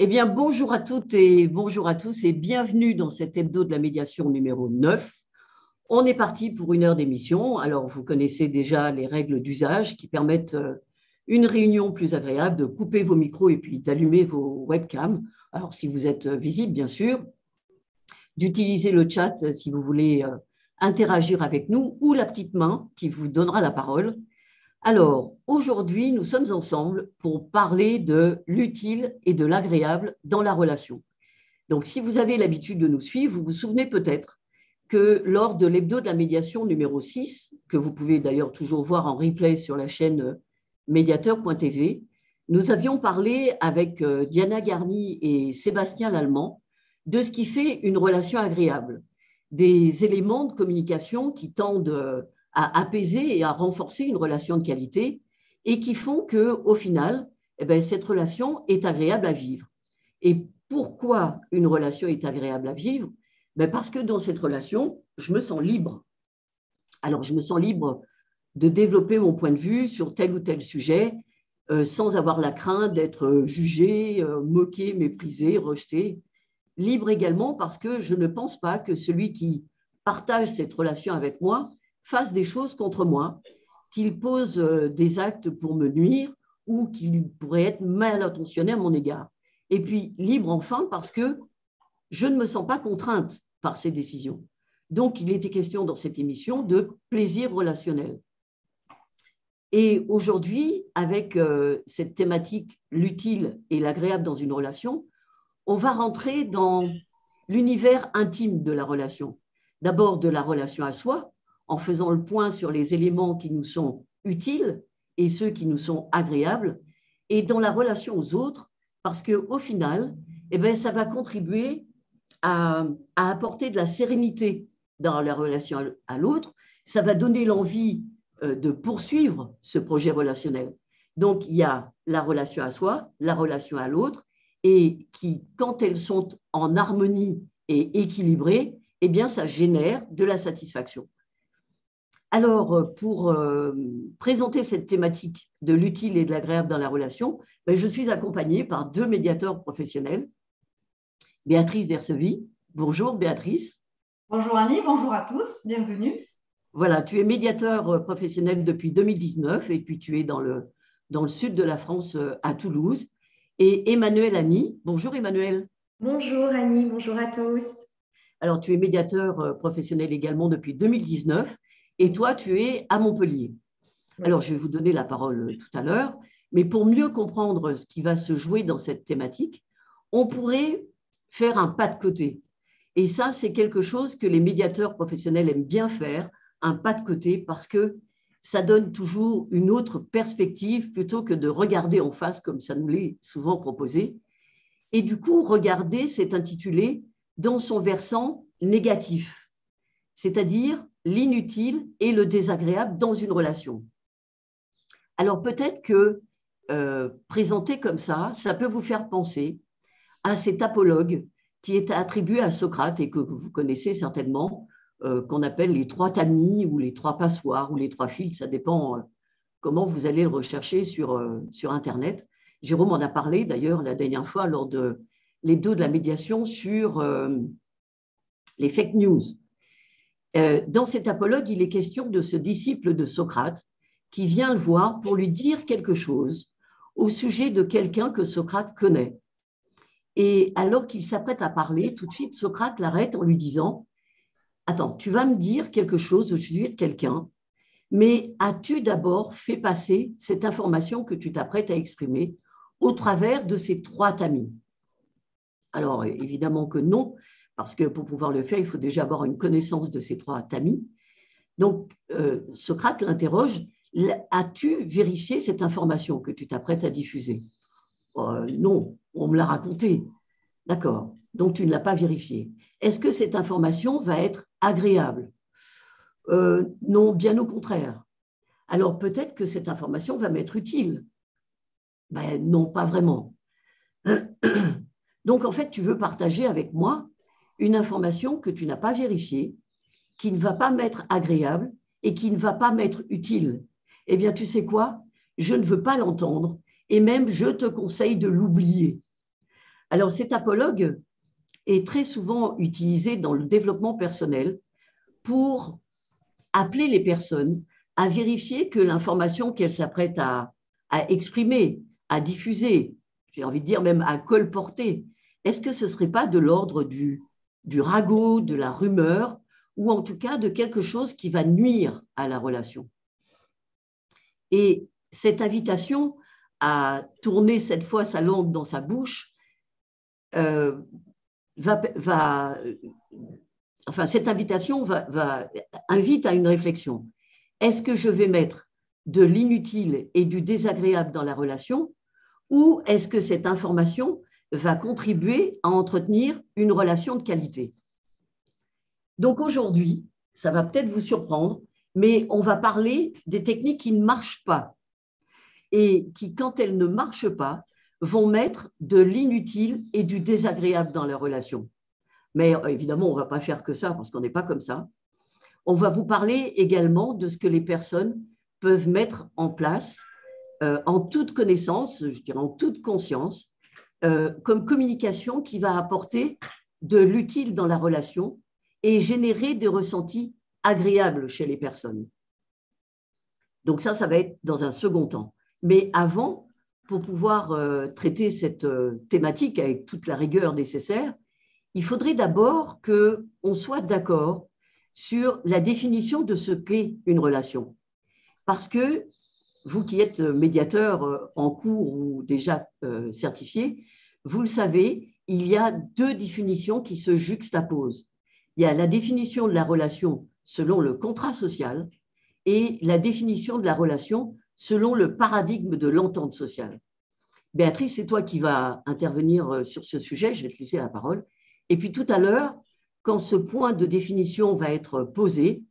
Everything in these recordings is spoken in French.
Eh bien, bonjour à toutes et bonjour à tous et bienvenue dans cet hebdo de la médiation numéro 9. On est parti pour une heure d'émission. Alors, vous connaissez déjà les règles d'usage qui permettent une réunion plus agréable, de couper vos micros et puis d'allumer vos webcams. Alors, si vous êtes visible, bien sûr, d'utiliser le chat si vous voulez interagir avec nous ou la petite main qui vous donnera la parole. Alors, aujourd'hui, nous sommes ensemble pour parler de l'utile et de l'agréable dans la relation. Donc, si vous avez l'habitude de nous suivre, vous vous souvenez peut-être que lors de l'hebdo de la médiation numéro 6, que vous pouvez d'ailleurs toujours voir en replay sur la chaîne médiateur.tv, nous avions parlé avec Diana Garni et Sébastien Lallemand de ce qui fait une relation agréable, des éléments de communication qui tendent à apaiser et à renforcer une relation de qualité et qui font qu'au final, cette relation est agréable à vivre. Et pourquoi une relation est agréable à vivre? Parce que dans cette relation, je me sens libre. Alors, je me sens libre de développer mon point de vue sur tel ou tel sujet sans avoir la crainte d'être jugé, moqué, méprisé, rejeté. Libre également parce que je ne pense pas que celui qui partage cette relation avec moi fasse des choses contre moi, qu'il pose des actes pour me nuire ou qu'il pourrait être mal intentionné à mon égard. Et puis libre enfin parce que je ne me sens pas contrainte par ces décisions. Donc il était question dans cette émission de plaisir relationnel. Et aujourd'hui, avec cette thématique, l'utile et l'agréable dans une relation, on va rentrer dans l'univers intime de la relation. D'abord de la relation à soi, en faisant le point sur les éléments qui nous sont utiles et ceux qui nous sont agréables, et dans la relation aux autres, parce qu'au final, ça va contribuer à apporter de la sérénité dans la relation à l'autre, ça va donner l'envie de poursuivre ce projet relationnel. Donc, il y a la relation à soi, la relation à l'autre, et qui, quand elles sont en harmonie et équilibrées, ça génère de la satisfaction. Alors, pour présenter cette thématique de l'utile et de l'agréable dans la relation, je suis accompagnée par deux médiateurs professionnels. Béatrice Versevy. Bonjour Béatrice. Bonjour Annie, bonjour à tous, bienvenue. Voilà, tu es médiateur professionnel depuis 2019 et puis tu es dans le sud de la France à Toulouse. Et Emmanuel Annie. Bonjour Emmanuel. Bonjour Annie, bonjour à tous. Alors, tu es médiateur professionnel également depuis 2019 et toi, tu es à Montpellier. Oui. Alors, je vais vous donner la parole tout à l'heure, mais pour mieux comprendre ce qui va se jouer dans cette thématique, on pourrait faire un pas de côté. Et ça, c'est quelque chose que les médiateurs professionnels aiment bien faire, un pas de côté, parce que ça donne toujours une autre perspective plutôt que de regarder en face comme ça nous l'est souvent proposé. Et du coup, regarder, c'est intitulé dans son versant négatif, c'est-à-dire l'inutile et le désagréable dans une relation. Alors peut-être que présenté comme ça peut vous faire penser à cet apologue qui est attribué à Socrate et que vous connaissez certainement, qu'on appelle les trois tamis ou les trois passoires ou les trois fils, ça dépend comment vous allez le rechercher sur Internet. Jérôme en a parlé d'ailleurs la dernière fois lors de l'hebdo de la médiation sur les fake news. Dans cet apologue, il est question de ce disciple de Socrate qui vient le voir pour lui dire quelque chose au sujet de quelqu'un que Socrate connaît. Et alors qu'il s'apprête à parler, tout de suite, Socrate l'arrête en lui disant « Attends, tu vas me dire quelque chose au sujet de quelqu'un, mais as-tu d'abord fait passer cette information que tu t'apprêtes à exprimer au travers de ces trois tamis ?» Alors, évidemment que non, parce que pour pouvoir le faire, il faut déjà avoir une connaissance de ces trois tamis. Donc, Socrate l'interroge, as-tu vérifié cette information que tu t'apprêtes à diffuser ? Non, on me l'a raconté. D'accord, donc tu ne l'as pas vérifiée. Est-ce que cette information va être agréable ? Non, bien au contraire. Alors, peut-être que cette information va m'être utile. Non, pas vraiment. Donc, en fait, tu veux partager avec moi une information que tu n'as pas vérifiée, qui ne va pas m'être agréable et qui ne va pas m'être utile. Eh bien, tu sais quoi ? Je ne veux pas l'entendre et même je te conseille de l'oublier. Alors, cet apologue est très souvent utilisé dans le développement personnel pour appeler les personnes à vérifier que l'information qu'elles s'apprêtent à exprimer, à diffuser, j'ai envie de dire même à colporter, est-ce que ce ne serait pas de l'ordre du ragot, de la rumeur, ou en tout cas de quelque chose qui va nuire à la relation. Et cette invitation à tourner cette fois sa langue dans sa bouche cette invitation invite à une réflexion. Est-ce que je vais mettre de l'inutile et du désagréable dans la relation, ou est-ce que cette information va contribuer à entretenir une relation de qualité? Donc aujourd'hui, ça va peut-être vous surprendre, mais on va parler des techniques qui ne marchent pas et qui, quand elles ne marchent pas, vont mettre de l'inutile et du désagréable dans la relation. Mais évidemment, on ne va pas faire que ça parce qu'on n'est pas comme ça. On va vous parler également de ce que les personnes peuvent mettre en place en toute connaissance, je dirais en toute conscience, comme communication qui va apporter de l'utile dans la relation et générer des ressentis agréables chez les personnes. Donc ça va être dans un second temps. Mais avant, pour pouvoir traiter cette thématique avec toute la rigueur nécessaire, il faudrait d'abord qu'on soit d'accord sur la définition de ce qu'est une relation. Parce que vous qui êtes médiateur en cours ou déjà certifié, vous le savez, il y a deux définitions qui se juxtaposent. Il y a la définition de la relation selon le contrat social et la définition de la relation selon le paradigme de l'entente sociale. Béatrice, c'est toi qui vas intervenir sur ce sujet, je vais te laisser la parole. Et puis tout à l'heure, quand ce point de définition va être posé,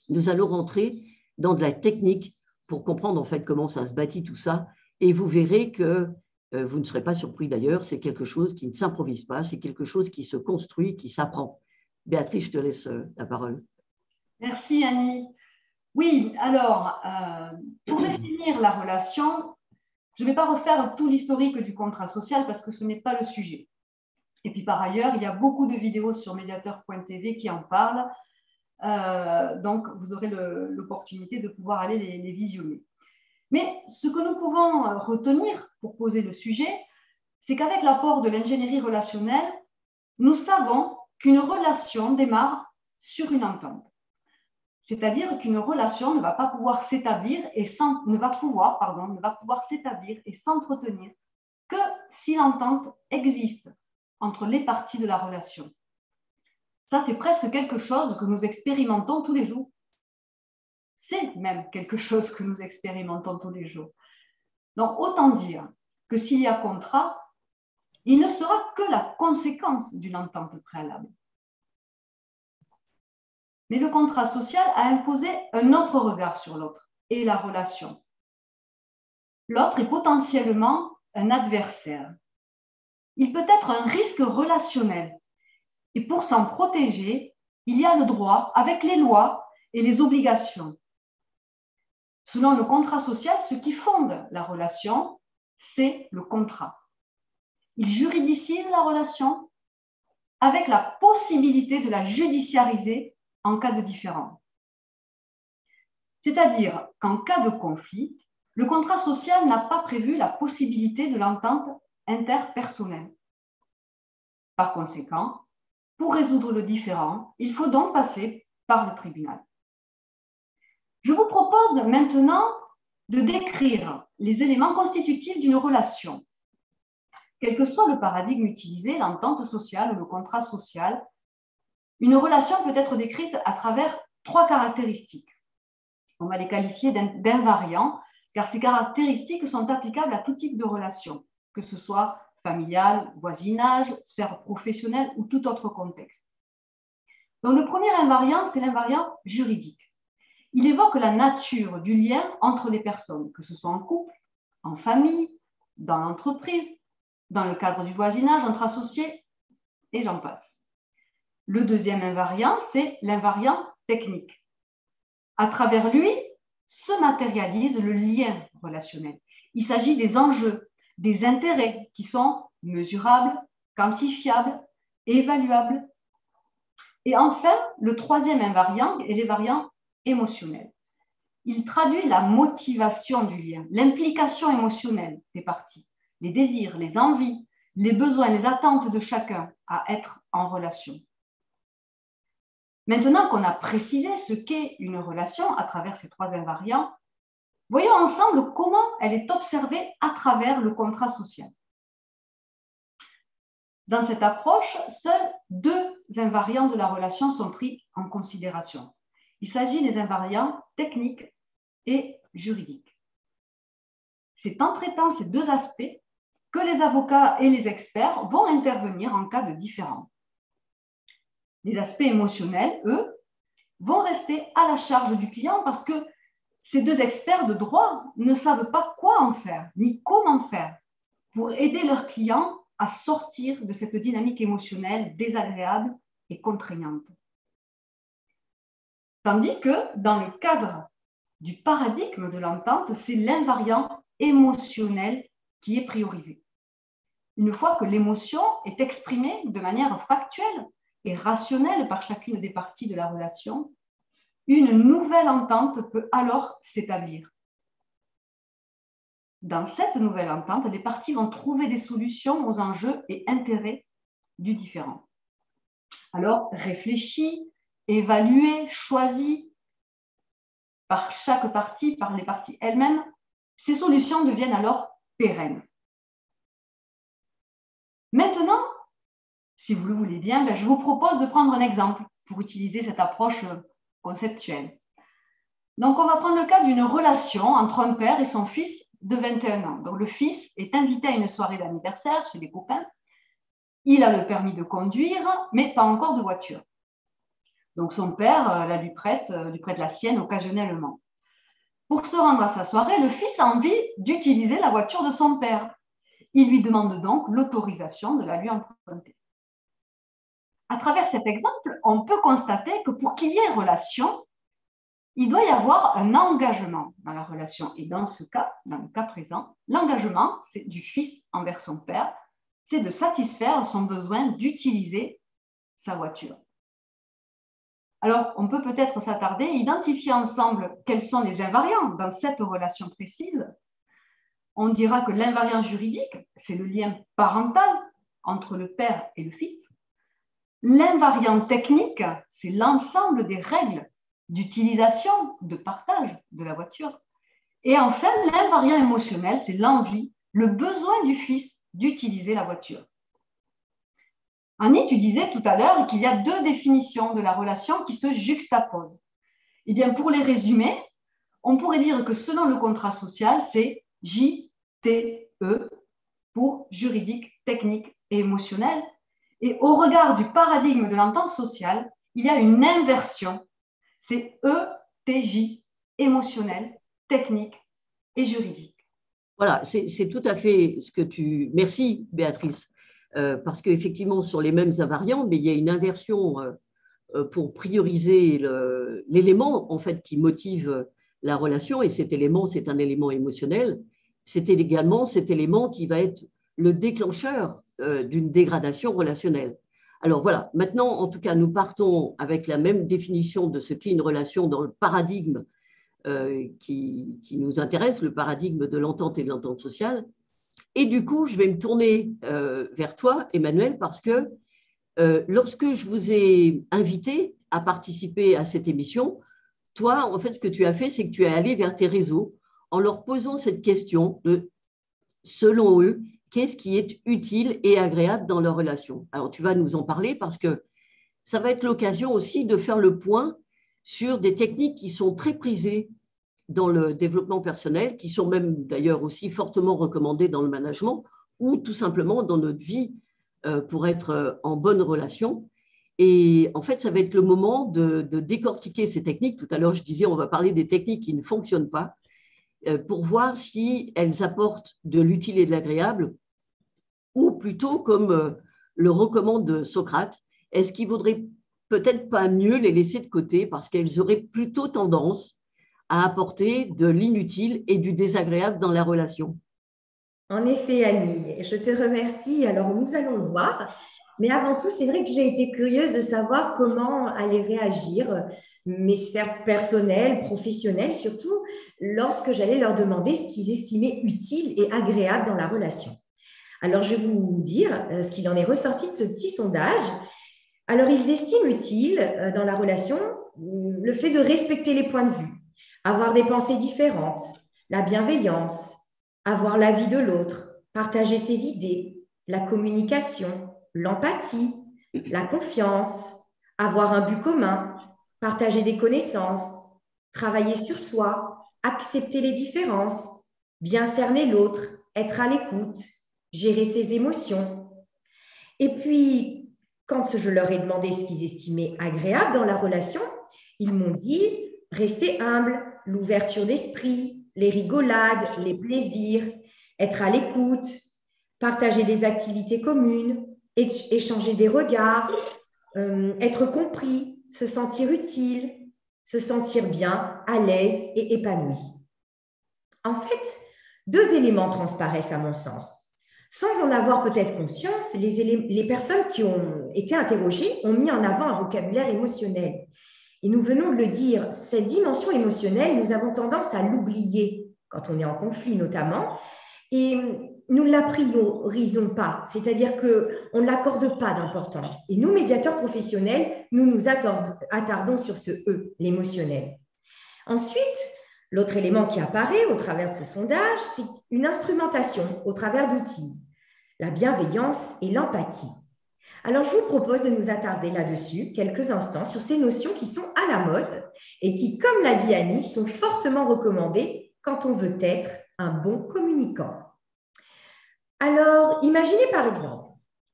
nous allons rentrer dans de la technique pour comprendre en fait comment ça se bâtit tout ça. Et vous verrez que vous ne serez pas surpris d'ailleurs, c'est quelque chose qui ne s'improvise pas, c'est quelque chose qui se construit, qui s'apprend. Béatrice, je te laisse la parole. Merci Annie. Oui, alors, pour définir la relation, je ne vais pas refaire tout l'historique du contrat social parce que ce n'est pas le sujet. Et puis par ailleurs, il y a beaucoup de vidéos sur mediator.tv qui en parlent. Donc, vous aurez l'opportunité de pouvoir aller les visionner. Mais ce que nous pouvons retenir pour poser le sujet, c'est qu'avec l'apport de l'ingénierie relationnelle, nous savons qu'une relation démarre sur une entente. C'est-à-dire qu'une relation ne va pouvoir s'établir et s'entretenir que si l'entente existe entre les parties de la relation. Ça, c'est presque quelque chose que nous expérimentons tous les jours. C'est même quelque chose que nous expérimentons tous les jours. Donc, autant dire que s'il y a contrat, il ne sera que la conséquence d'une entente préalable. Mais le contrat social a imposé un autre regard sur l'autre et la relation. L'autre est potentiellement un adversaire. Il peut être un risque relationnel. Et pour s'en protéger, il y a le droit avec les lois et les obligations. Selon le contrat social, ce qui fonde la relation, c'est le contrat. Il juridicise la relation avec la possibilité de la judiciariser en cas de différend. C'est-à-dire qu'en cas de conflit, le contrat social n'a pas prévu la possibilité de l'entente interpersonnelle. Par conséquent, pour résoudre le différend, il faut donc passer par le tribunal. Je vous propose maintenant de décrire les éléments constitutifs d'une relation. Quel que soit le paradigme utilisé, l'entente sociale ou le contrat social, une relation peut être décrite à travers 3 caractéristiques. On va les qualifier d'invariants, car ces caractéristiques sont applicables à tout type de relation, que ce soit familiale, voisinage, sphère professionnelle ou tout autre contexte. Donc, le premier invariant, c'est l'invariant juridique. Il évoque la nature du lien entre les personnes, que ce soit en couple, en famille, dans l'entreprise, dans le cadre du voisinage, entre associés, et j'en passe. Le deuxième invariant, c'est l'invariant technique. À travers lui, se matérialise le lien relationnel. Il s'agit des enjeux, des intérêts qui sont mesurable, quantifiable, évaluable. Et enfin, le troisième invariant est l'invariant émotionnel. Il traduit la motivation du lien, l'implication émotionnelle des parties, les désirs, les envies, les besoins, les attentes de chacun à être en relation. Maintenant qu'on a précisé ce qu'est une relation à travers ces trois invariants, voyons ensemble comment elle est observée à travers le contrat social. Dans cette approche, seuls deux invariants de la relation sont pris en considération. Il s'agit des invariants techniques et juridiques. C'est en traitant ces deux aspects que les avocats et les experts vont intervenir en cas de différend. Les aspects émotionnels, eux, vont rester à la charge du client parce que ces deux experts de droit ne savent pas quoi en faire, ni comment faire pour aider leurs clients à sortir de cette dynamique émotionnelle désagréable et contraignante. Tandis que dans le cadre du paradigme de l'entente, c'est l'invariant émotionnel qui est priorisé. Une fois que l'émotion est exprimée de manière factuelle et rationnelle par chacune des parties de la relation, une nouvelle entente peut alors s'établir. Dans cette nouvelle entente, les parties vont trouver des solutions aux enjeux et intérêts du différend. Alors, réfléchi, évalué, choisi par chaque partie, par les parties elles-mêmes, ces solutions deviennent alors pérennes. Maintenant, si vous le voulez bien, je vous propose de prendre un exemple pour utiliser cette approche conceptuelle. Donc, on va prendre le cas d'une relation entre un père et son fils de 21 ans. Donc, le fils est invité à une soirée d'anniversaire chez des copains. Il a le permis de conduire, mais pas encore de voiture. Donc, son père lui prête la sienne occasionnellement. Pour se rendre à sa soirée, le fils a envie d'utiliser la voiture de son père. Il lui demande donc l'autorisation de la lui emprunter. À travers cet exemple, on peut constater que pour qu'il y ait relation, il doit y avoir un engagement dans la relation. Et dans ce cas, dans le cas présent, l'engagement du fils envers son père, c'est de satisfaire son besoin d'utiliser sa voiture. Alors, on peut peut-être s'attarder et identifier ensemble quels sont les invariants dans cette relation précise. On dira que l'invariant juridique, c'est le lien parental entre le père et le fils. L'invariant technique, c'est l'ensemble des règles d'utilisation, de partage de la voiture. Et enfin, l'invariant émotionnel, c'est l'envie, le besoin du fils d'utiliser la voiture. Annie, tu disais tout à l'heure qu'il y a deux définitions de la relation qui se juxtaposent. Eh bien, pour les résumer, on pourrait dire que selon le contrat social, c'est JTE pour juridique, technique et émotionnel. Et au regard du paradigme de l'entente sociale, il y a une inversion. C'est ETJ, émotionnel, technique et juridique. Voilà, c'est tout à fait ce que tu… Merci, Béatrice, parce qu'effectivement, sur les mêmes invariants, mais il y a une inversion pour prioriser l'élément en fait, qui motive la relation, et cet élément, c'est un élément émotionnel. C'est également cet élément qui va être le déclencheur d'une dégradation relationnelle. Alors voilà, maintenant, en tout cas, nous partons avec la même définition de ce qu'est une relation dans le paradigme qui nous intéresse, le paradigme de l'entente et de l'entente sociale. Et du coup, je vais me tourner vers toi, Emmanuel, parce que lorsque je vous ai invité à participer à cette émission, toi, en fait, ce que tu as fait, c'est que tu es allé vers tes réseaux en leur posant cette question de, selon eux, qu'est-ce qui est utile et agréable dans leur relation. Alors, tu vas nous en parler parce que ça va être l'occasion aussi de faire le point sur des techniques qui sont très prisées dans le développement personnel, qui sont même d'ailleurs aussi fortement recommandées dans le management ou tout simplement dans notre vie pour être en bonne relation. Et en fait, ça va être le moment de décortiquer ces techniques. Tout à l'heure, je disais, on va parler des techniques qui ne fonctionnent pas pour voir si elles apportent de l'utile et de l'agréable ou plutôt, comme le recommande Socrate, est-ce qu'il vaudrait peut-être pas mieux les laisser de côté parce qu'elles auraient plutôt tendance à apporter de l'inutile et du désagréable dans la relation. En effet, Annie, je te remercie. Alors, nous allons le voir. Mais avant tout, c'est vrai que j'ai été curieuse de savoir comment allaient réagir mes sphères personnelles, professionnelles, surtout lorsque j'allais leur demander ce qu'ils estimaient utile et agréable dans la relation. Alors, je vais vous dire ce qu'il en est ressorti de ce petit sondage. Alors, ils estiment utile dans la relation le fait de respecter les points de vue, avoir des pensées différentes, la bienveillance, avoir l'avis de l'autre, partager ses idées, la communication, l'empathie, la confiance, avoir un but commun, partager des connaissances, travailler sur soi, accepter les différences, bien cerner l'autre, être à l'écoute, gérer ses émotions. Et puis, quand je leur ai demandé ce qu'ils estimaient agréable dans la relation, ils m'ont dit rester humble, l'ouverture d'esprit, les rigolades, les plaisirs, être à l'écoute, partager des activités communes, échanger des regards, être compris, se sentir utile, se sentir bien, à l'aise et épanoui. En fait, deux éléments transparaissent à mon sens. Sans en avoir peut-être conscience, les personnes qui ont été interrogées ont mis en avant un vocabulaire émotionnel. Et nous venons de le dire, cette dimension émotionnelle, nous avons tendance à l'oublier quand on est en conflit notamment, et nous ne la priorisons pas, c'est-à-dire qu'on ne l'accorde pas d'importance. Et nous, médiateurs professionnels, nous nous attardons sur ce « E », l'émotionnel. Ensuite, l'autre élément qui apparaît au travers de ce sondage, c'est une instrumentation au travers d'outils, la bienveillance et l'empathie. Alors, je vous propose de nous attarder là-dessus quelques instants sur ces notions qui sont à la mode et qui, comme l'a dit Annie, sont fortement recommandées quand on veut être un bon communicant. Alors, imaginez par exemple,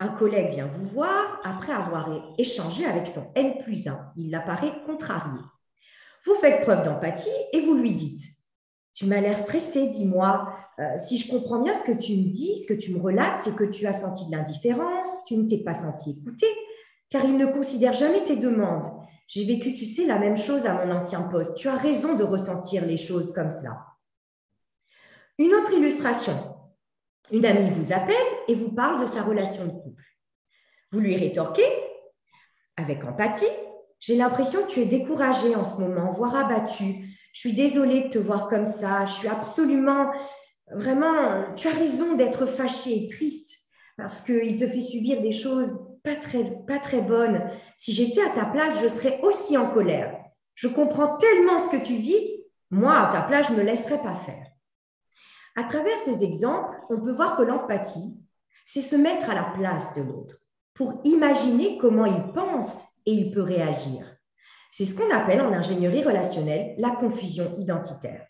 un collègue vient vous voir après avoir échangé avec son N+1. Il apparaît contrarié. Vous faites preuve d'empathie et vous lui dites « Tu m'as l'air stressé, dis-moi. Si je comprends bien ce que tu me dis, ce que tu me relates, c'est que tu as senti de l'indifférence, tu ne t'es pas senti écouté, car il ne considère jamais tes demandes. J'ai vécu, tu sais, la même chose à mon ancien poste. Tu as raison de ressentir les choses comme cela. » Une autre illustration. Une amie vous appelle et vous parle de sa relation de couple. Vous lui rétorquez avec empathie. J'ai l'impression que tu es découragée en ce moment, voire abattue. Je suis désolée de te voir comme ça. Je suis absolument, vraiment, tu as raison d'être fâchée et triste parce qu'il te fait subir des choses pas très bonnes. Si j'étais à ta place, je serais aussi en colère. Je comprends tellement ce que tu vis. Moi, à ta place, je ne me laisserais pas faire. À travers ces exemples, on peut voir que l'empathie, c'est se mettre à la place de l'autre pour imaginer comment il pense et il peut réagir. C'est ce qu'on appelle en ingénierie relationnelle la confusion identitaire.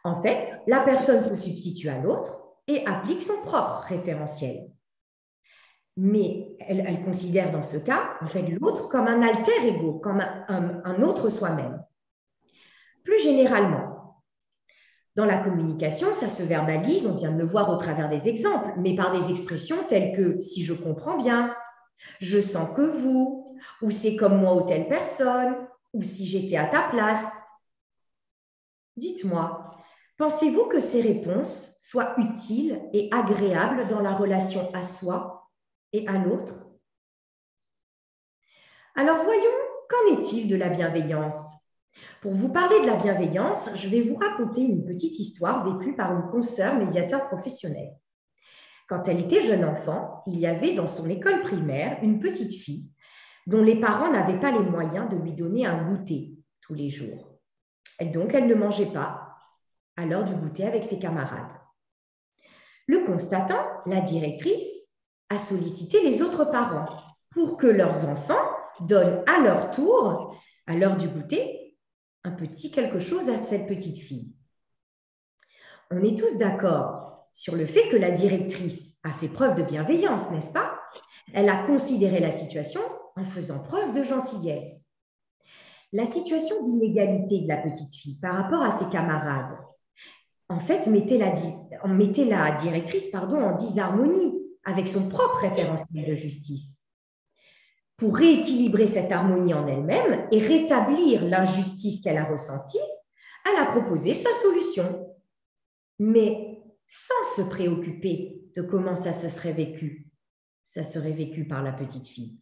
En fait, la personne se substitue à l'autre et applique son propre référentiel. Mais elle considère dans ce cas, en fait, l'autre comme un alter ego, comme un autre soi-même. Plus généralement, dans la communication, ça se verbalise, on vient de le voir au travers des exemples, mais par des expressions telles que « si je comprends bien »,« je sens que vous », ou « c'est comme moi ou telle personne », ou « si j'étais à ta place ». Dites-moi, pensez-vous que ces réponses soient utiles et agréables dans la relation à soi et à l'autre? Alors voyons, qu'en est-il de la bienveillance? Pour vous parler de la bienveillance, je vais vous raconter une petite histoire vécue par une consoeur médiateur professionnel. Quand elle était jeune enfant, il y avait dans son école primaire une petite fille dont les parents n'avaient pas les moyens de lui donner un goûter tous les jours. Et donc, elle ne mangeait pas à l'heure du goûter avec ses camarades. Le constatant, la directrice a sollicité les autres parents pour que leurs enfants donnent à leur tour, à l'heure du goûter, un petit quelque chose à cette petite fille. On est tous d'accord sur le fait que la directrice a fait preuve de bienveillance, n'est-ce pas? Elle a considéré la situation en faisant preuve de gentillesse. La situation d'inégalité de la petite fille par rapport à ses camarades, en fait, mettait la directrice en disharmonie avec son propre référentiel de justice. Pour rééquilibrer cette harmonie en elle-même et rétablir l'injustice qu'elle a ressentie, elle a proposé sa solution. Mais sans se préoccuper de comment ça se serait vécu. Ça serait vécu par la petite fille.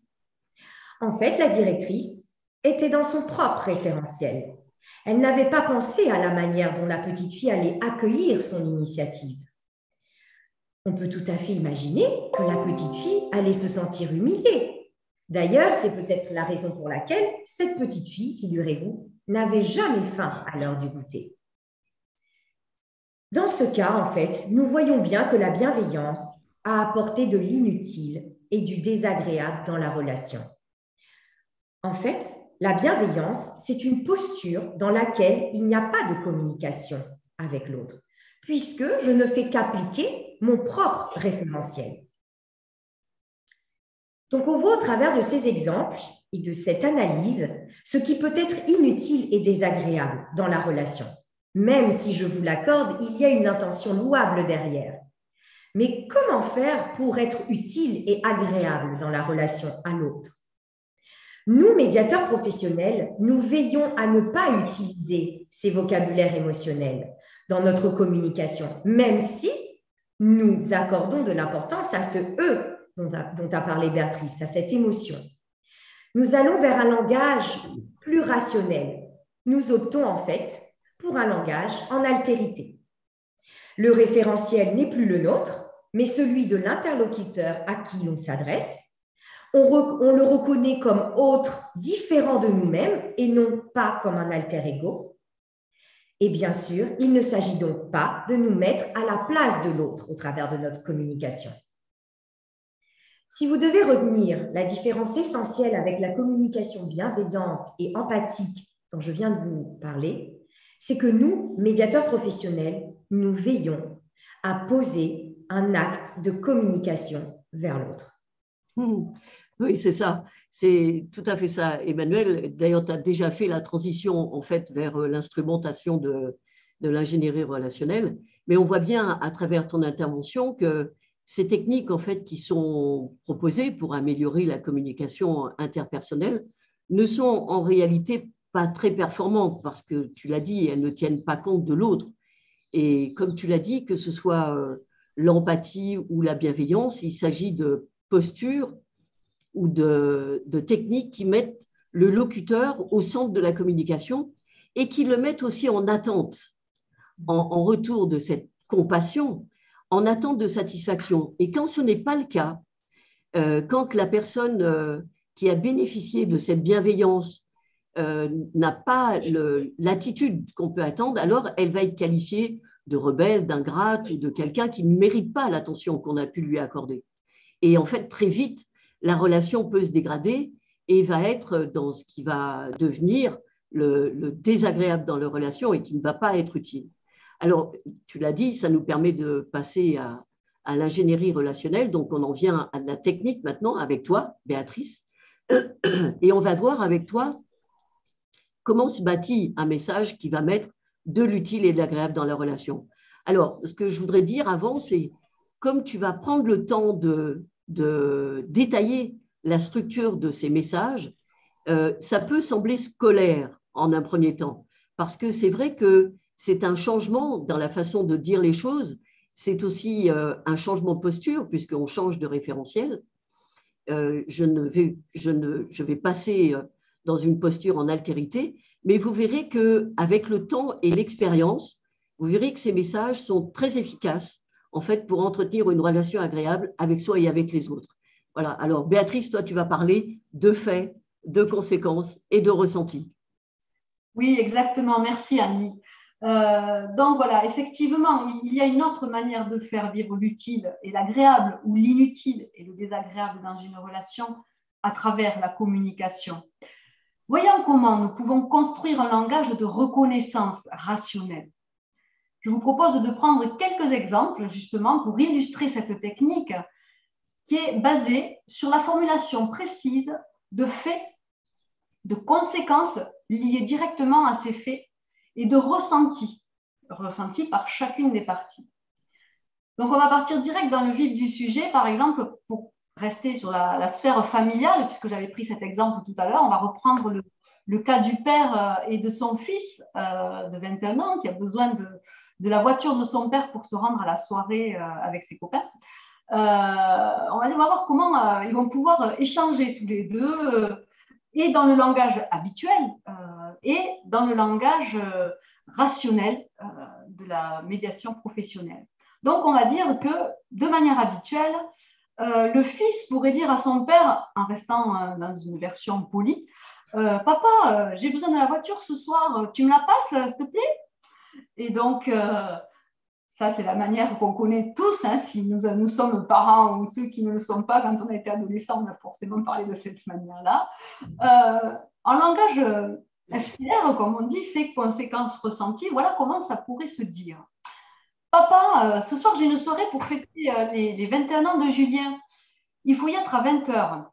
En fait, la directrice était dans son propre référentiel. Elle n'avait pas pensé à la manière dont la petite fille allait accueillir son initiative. On peut tout à fait imaginer que la petite fille allait se sentir humiliée. D'ailleurs, c'est peut-être la raison pour laquelle cette petite fille, figurez-vous, n'avait jamais faim à l'heure du goûter. Dans ce cas, en fait, nous voyons bien que la bienveillance a apporté de l'inutile et du désagréable dans la relation. En fait, la bienveillance, c'est une posture dans laquelle il n'y a pas de communication avec l'autre, puisque je ne fais qu'appliquer mon propre référentiel. Donc, on voit au travers de ces exemples et de cette analyse ce qui peut être inutile et désagréable dans la relation. Même si je vous l'accorde, il y a une intention louable derrière. Mais comment faire pour être utile et agréable dans la relation à l'autre? Nous, médiateurs professionnels, nous veillons à ne pas utiliser ces vocabulaires émotionnels dans notre communication, même si nous accordons de l'importance à ce « eux » dont a parlé Béatrice, à cette émotion. Nous allons vers un langage plus rationnel. Nous optons en fait pour un langage en altérité. Le référentiel n'est plus le nôtre, mais celui de l'interlocuteur à qui l'on s'adresse. On le reconnaît comme autre, différent de nous-mêmes et non pas comme un alter ego. Et bien sûr, il ne s'agit donc pas de nous mettre à la place de l'autre au travers de notre communication. Si vous devez retenir la différence essentielle avec la communication bienveillante et empathique dont je viens de vous parler, c'est que nous, médiateurs professionnels, nous veillons à poser un acte de communication vers l'autre. Oui, c'est ça. C'est tout à fait ça, Emmanuel. D'ailleurs, tu as déjà fait la transition en fait vers l'instrumentation de l'ingénierie relationnelle. Mais on voit bien à travers ton intervention que ces techniques en fait qui sont proposées pour améliorer la communication interpersonnelle ne sont en réalité pas très performantes parce que tu l'as dit, elles ne tiennent pas compte de l'autre. Et comme tu l'as dit, que ce soit l'empathie ou la bienveillance, il s'agit de postures ou de techniques qui mettent le locuteur au centre de la communication et qui le mettent aussi en attente, en retour de cette compassion, en attente de satisfaction. Et quand ce n'est pas le cas, quand la personne qui a bénéficié de cette bienveillance n'a pas l'attitude qu'on peut attendre, alors elle va être qualifiée de rebelle, d'ingrate ou de quelqu'un qui ne mérite pas l'attention qu'on a pu lui accorder. Et en fait, très vite, la relation peut se dégrader et va être dans ce qui va devenir le désagréable dans la relation et qui ne va pas être utile. Alors, tu l'as dit, ça nous permet de passer à l'ingénierie relationnelle. Donc, on en vient à la technique maintenant avec toi, Béatrice. Et on va voir avec toi comment se bâtit un message qui va mettre de l'utile et de l'agréable dans la relation. Alors, ce que je voudrais dire avant, c'est comme tu vas prendre le temps de détailler la structure de ces messages, ça peut sembler scolaire en un premier temps, parce que c'est vrai que c'est un changement dans la façon de dire les choses, c'est aussi un changement de posture, puisqu'on change de référentiel. Je vais passer dans une posture en altérité, mais vous verrez qu'avec le temps et l'expérience, vous verrez que ces messages sont très efficaces en fait, pour entretenir une relation agréable avec soi et avec les autres. Voilà. Alors, Béatrice, toi, tu vas parler de faits, de conséquences et de ressentis. Oui, exactement. Merci, Annie. Donc, voilà, effectivement, il y a une autre manière de faire vivre l'utile et l'agréable ou l'inutile et le désagréable dans une relation à travers la communication. Voyons comment nous pouvons construire un langage de reconnaissance rationnelle. Je vous propose de prendre quelques exemples justement pour illustrer cette technique qui est basée sur la formulation précise de faits, de conséquences liées directement à ces faits et de ressentis par chacune des parties. Donc, on va partir direct dans le vif du sujet. Par exemple, pour rester sur la sphère familiale, puisque j'avais pris cet exemple tout à l'heure, on va reprendre le cas du père et de son fils de 21 ans qui a besoin de la voiture de son père pour se rendre à la soirée avec ses copains. On va voir comment ils vont pouvoir échanger tous les deux, et dans le langage habituel et dans le langage rationnel de la médiation professionnelle. Donc, on va dire que de manière habituelle, le fils pourrait dire à son père, en restant dans une version polie, Papa, j'ai besoin de la voiture ce soir, tu me la passes, s'il te plaît? Et donc, ça, c'est la manière qu'on connaît tous, hein, si nous sommes parents ou ceux qui ne le sont pas. Quand on a été adolescent, on a forcément parlé de cette manière-là. En langage FCR, comme on dit, fait, conséquence, ressenti, voilà comment ça pourrait se dire. Papa, ce soir, j'ai une soirée pour fêter les 21 ans de Julien. Il faut y être à 20 h.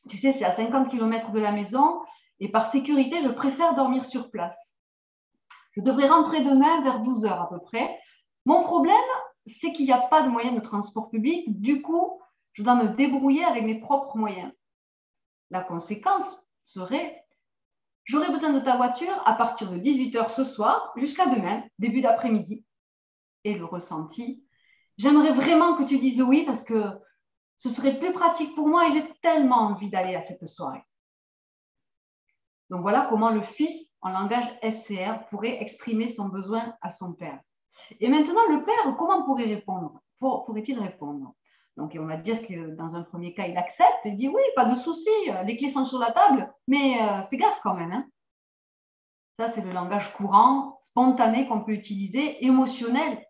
Tu sais, c'est à 50 km de la maison et par sécurité, je préfère dormir sur place. Je devrais rentrer demain vers 12 h à peu près. Mon problème, c'est qu'il n'y a pas de moyens de transport public. Du coup, je dois me débrouiller avec mes propres moyens. La conséquence serait, j'aurai besoin de ta voiture à partir de 18 h ce soir jusqu'à demain, début d'après-midi. Et le ressenti, j'aimerais vraiment que tu dises oui parce que ce serait plus pratique pour moi et j'ai tellement envie d'aller à cette soirée. Donc voilà comment le fils, en langage FCR, pourrait exprimer son besoin à son père. Et maintenant, le père, comment pourrait-il répondre? Donc, on va dire que dans un premier cas, il accepte, il dit oui, pas de souci, les clés sont sur la table, mais fais gaffe quand même. Hein. Ça, c'est le langage courant, spontané qu'on peut utiliser, émotionnel.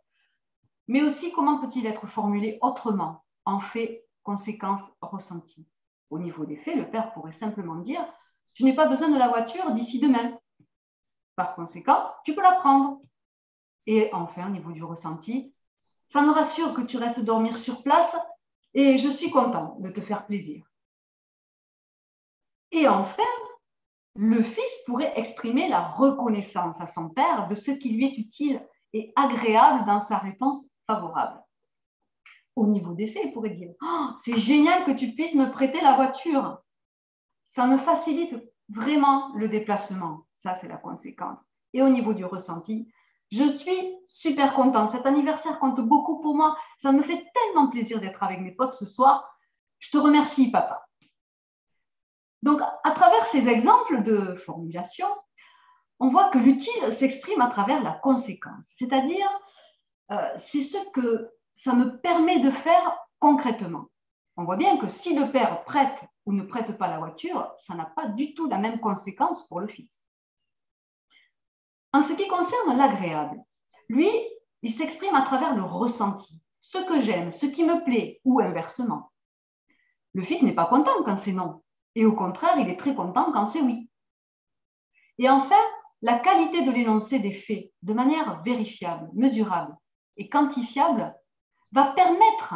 Mais aussi, comment peut-il être formulé autrement, en fait, conséquence, ressenti? Au niveau des faits, le père pourrait simplement dire « Je n'ai pas besoin de la voiture d'ici demain. Par conséquent, tu peux la prendre. » Et enfin, au niveau du ressenti, « Ça me rassure que tu restes dormir sur place et je suis content de te faire plaisir. » Et enfin, le fils pourrait exprimer la reconnaissance à son père de ce qui lui est utile et agréable dans sa réponse favorable. Au niveau des faits, il pourrait dire oh, « C'est génial que tu puisses me prêter la voiture. Ça me facilite vraiment le déplacement. » Ça, c'est la conséquence. Et au niveau du ressenti, « Je suis super contente. Cet anniversaire compte beaucoup pour moi. Ça me fait tellement plaisir d'être avec mes potes ce soir. Je te remercie, papa. » Donc, à travers ces exemples de formulation, on voit que l'utile s'exprime à travers la conséquence. C'est-à-dire, c'est ce que ça me permet de faire concrètement. On voit bien que si le père prête ou ne prête pas la voiture, ça n'a pas du tout la même conséquence pour le fils. En ce qui concerne l'agréable, lui, il s'exprime à travers le ressenti, ce que j'aime, ce qui me plaît, ou inversement. Le fils n'est pas content quand c'est non, et au contraire, il est très content quand c'est oui. Et enfin, la qualité de l'énoncé des faits, de manière vérifiable, mesurable et quantifiable, va permettre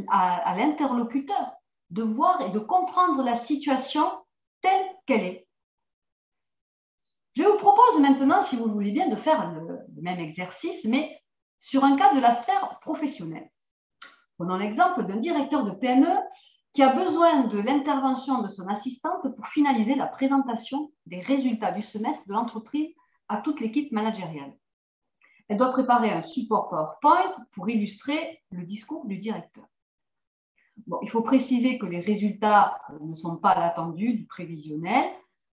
à l'interlocuteur de voir et de comprendre la situation telle qu'elle est. Je vous propose maintenant, si vous le voulez bien, de faire le même exercice, mais sur un cas de la sphère professionnelle. Prenons l'exemple d'un directeur de PME qui a besoin de l'intervention de son assistante pour finaliser la présentation des résultats du semestre de l'entreprise à toute l'équipe managériale. Elle doit préparer un support PowerPoint pour illustrer le discours du directeur. Bon, il faut préciser que les résultats ne sont pas à l'attendu du prévisionnel.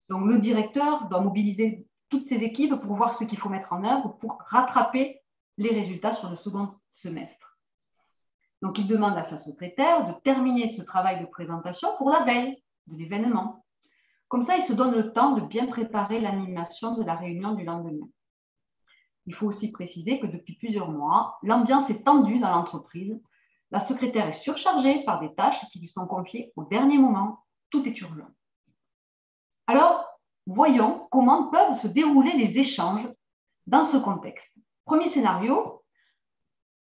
Donc, le directeur doit mobiliser toutes ses équipes pour voir ce qu'il faut mettre en œuvre pour rattraper les résultats sur le second semestre. Donc, il demande à sa secrétaire de terminer ce travail de présentation pour la veille de l'événement. Comme ça, il se donne le temps de bien préparer l'animation de la réunion du lendemain. Il faut aussi préciser que depuis plusieurs mois, l'ambiance est tendue dans l'entreprise. La secrétaire est surchargée par des tâches qui lui sont confiées au dernier moment. Tout est urgent. Alors, voyons comment peuvent se dérouler les échanges dans ce contexte. Premier scénario,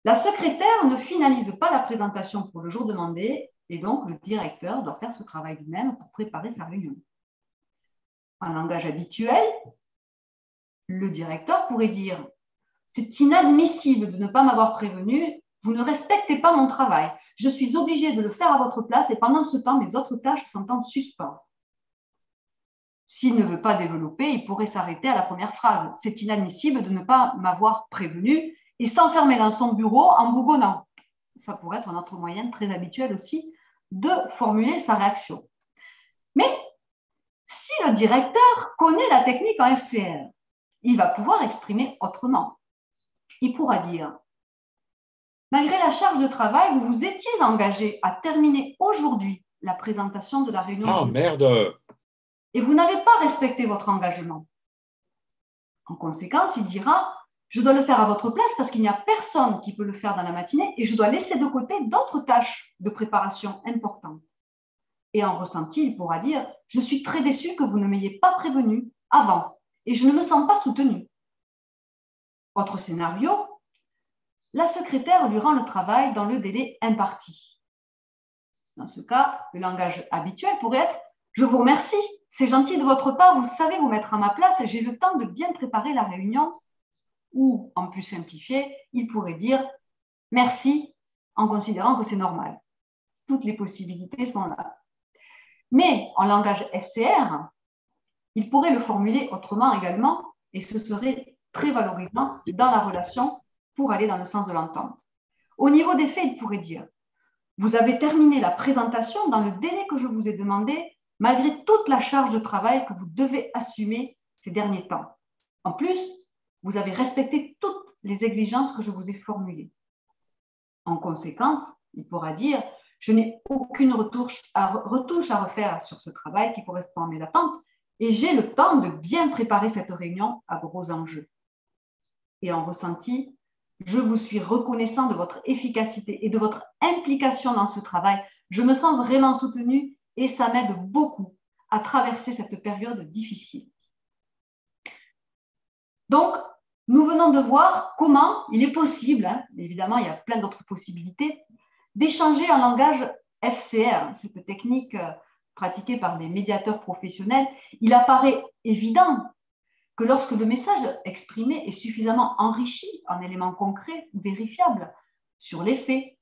la secrétaire ne finalise pas la présentation pour le jour demandé et donc le directeur doit faire ce travail lui-même pour préparer sa réunion. En langage habituel, le directeur pourrait dire « C'est inadmissible de ne pas m'avoir prévenu, vous ne respectez pas mon travail, je suis obligé de le faire à votre place et pendant ce temps, mes autres tâches sont en suspens. » S'il ne veut pas développer, il pourrait s'arrêter à la première phrase. « C'est inadmissible de ne pas m'avoir prévenu et s'enfermer dans son bureau en bougonnant. Ça pourrait être un autre moyen très habituel aussi de formuler sa réaction. Mais si le directeur connaît la technique en FCR, il va pouvoir exprimer autrement. Il pourra dire: malgré la charge de travail, vous vous étiez engagé à terminer aujourd'hui la présentation de la réunion. Ah, merde! Et vous n'avez pas respecté votre engagement. En conséquence, il dira: je dois le faire à votre place parce qu'il n'y a personne qui peut le faire dans la matinée et je dois laisser de côté d'autres tâches de préparation importantes. Et en ressenti, il pourra dire: je suis très déçu que vous ne m'ayez pas prévenu avant et je ne me sens pas soutenu. Autre scénario, la secrétaire lui rend le travail dans le délai imparti. Dans ce cas, le langage habituel pourrait être: je vous remercie, c'est gentil de votre part, vous savez vous mettre à ma place et j'ai le temps de bien préparer la réunion. Ou, en plus simplifié, il pourrait dire: merci, en considérant que c'est normal. Toutes les possibilités sont là. Mais en langage FCR, il pourrait le formuler autrement également et ce serait très valorisant dans la relation pour aller dans le sens de l'entente. Au niveau des faits, il pourrait dire: vous avez terminé la présentation dans le délai que je vous ai demandé, malgré toute la charge de travail que vous devez assumer ces derniers temps. En plus, vous avez respecté toutes les exigences que je vous ai formulées. En conséquence, il pourra dire: je n'ai aucune retouche à refaire sur ce travail qui correspond à mes attentes et j'ai le temps de bien préparer cette réunion à gros enjeux. Et en ressenti, je vous suis reconnaissant de votre efficacité et de votre implication dans ce travail. Je me sens vraiment soutenue et ça m'aide beaucoup à traverser cette période difficile. Donc, nous venons de voir comment il est possible, évidemment il y a plein d'autres possibilités, d'échanger en langage FCR, cette technique pratiquée par les médiateurs professionnels. Il apparaît évident que lorsque le message exprimé est suffisamment enrichi en éléments concrets ou vérifiables sur les faits,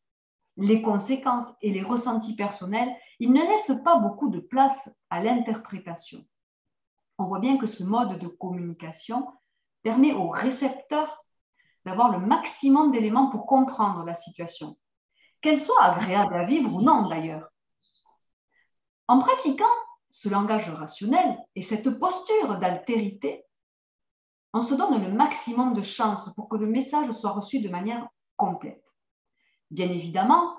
les conséquences et les ressentis personnels, il ne laisse pas beaucoup de place à l'interprétation. On voit bien que ce mode de communication permet au récepteur d'avoir le maximum d'éléments pour comprendre la situation, qu'elle soit agréable à vivre ou non d'ailleurs. En pratiquant ce langage rationnel et cette posture d'altérité, on se donne le maximum de chances pour que le message soit reçu de manière complète. Bien évidemment,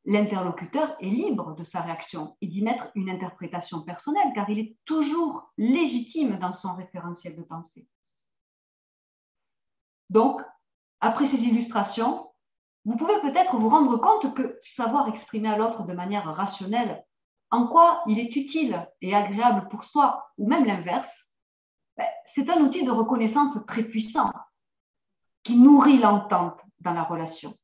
l'interlocuteur est libre de sa réaction et d'y mettre une interprétation personnelle, car il est toujours légitime dans son référentiel de pensée. Donc, après ces illustrations, vous pouvez peut-être vous rendre compte que savoir exprimer à l'autre de manière rationnelle en quoi il est utile et agréable pour soi, ou même l'inverse, c'est un outil de reconnaissance très puissant qui nourrit l'entente dans la relation.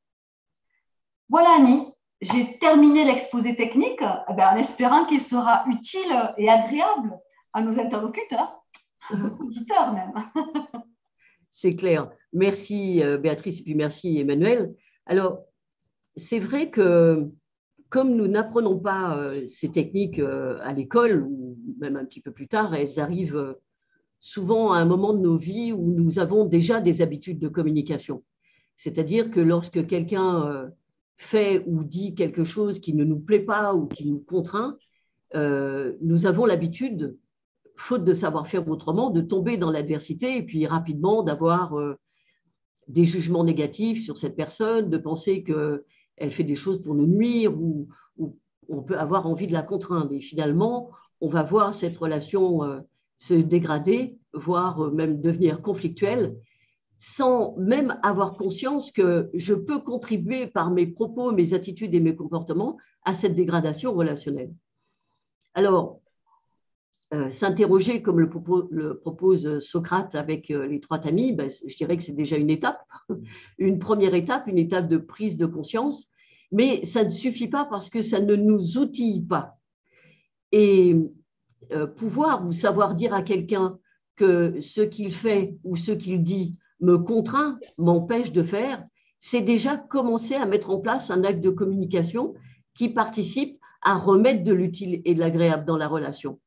Voilà Annie, j'ai terminé l'exposé technique en espérant qu'il sera utile et agréable à nos interlocuteurs, à nos auditeurs même. C'est clair. Merci Béatrice et puis merci Emmanuel. Alors, c'est vrai que comme nous n'apprenons pas ces techniques à l'école ou même un petit peu plus tard, elles arrivent souvent à un moment de nos vies où nous avons déjà des habitudes de communication. C'est-à-dire que lorsque quelqu'un fait ou dit quelque chose qui ne nous plaît pas ou qui nous contraint, nous avons l'habitude, faute de savoir faire autrement, de tomber dans l'adversité et puis rapidement d'avoir des jugements négatifs sur cette personne, de penser qu'elle fait des choses pour nous nuire ou on peut avoir envie de la contraindre. Et finalement, on va voir cette relation se dégrader, voire même devenir conflictuelle, sans même avoir conscience que je peux contribuer par mes propos, mes attitudes et mes comportements à cette dégradation relationnelle. Alors, s'interroger comme le propose Socrate avec les trois tamis, je dirais que c'est déjà une étape, une première étape, une étape de prise de conscience, mais ça ne suffit pas parce que ça ne nous outille pas. Et pouvoir ou savoir dire à quelqu'un que ce qu'il fait ou ce qu'il dit me contraint, m'empêche de faire, c'est déjà commencer à mettre en place un acte de communication qui participe à remettre de l'utile et de l'agréable dans la relation.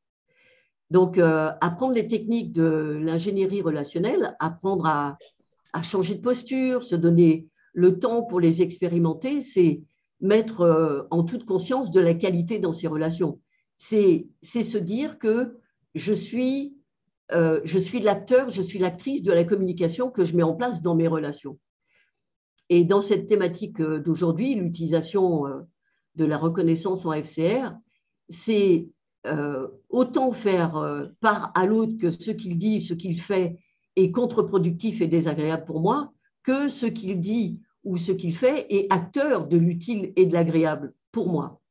Donc, apprendre les techniques de l'ingénierie relationnelle, apprendre à changer de posture, se donner le temps pour les expérimenter, c'est mettre en toute conscience de la qualité dans ses relations. C'est se dire que je suis l'acteur, je suis l'actrice de la communication que je mets en place dans mes relations. Et dans cette thématique d'aujourd'hui, l'utilisation de la reconnaissance en FCR, c'est autant faire part à l'autre que ce qu'il dit, ce qu'il fait est contre-productif et désagréable pour moi, que ce qu'il dit ou ce qu'il fait est acteur de l'utile et de l'agréable pour moi.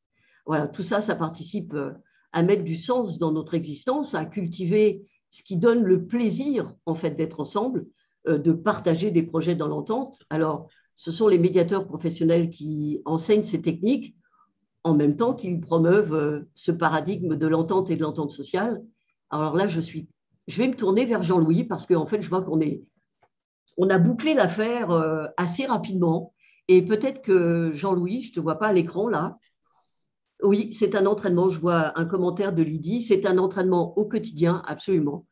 Voilà, tout ça, ça participe à mettre du sens dans notre existence, à cultiver ce qui donne le plaisir, en fait, d'être ensemble, de partager des projets dans l'entente. Alors, ce sont les médiateurs professionnels qui enseignent ces techniques en même temps qu'ils promeuvent ce paradigme de l'entente et de l'entente sociale. Alors là, je vais me tourner vers Jean-Louis parce qu'en fait, je vois on a bouclé l'affaire assez rapidement. Et peut-être que Jean-Louis, je ne te vois pas à l'écran là. Oui, c'est un entraînement. Je vois un commentaire de Lydie. C'est un entraînement au quotidien, absolument.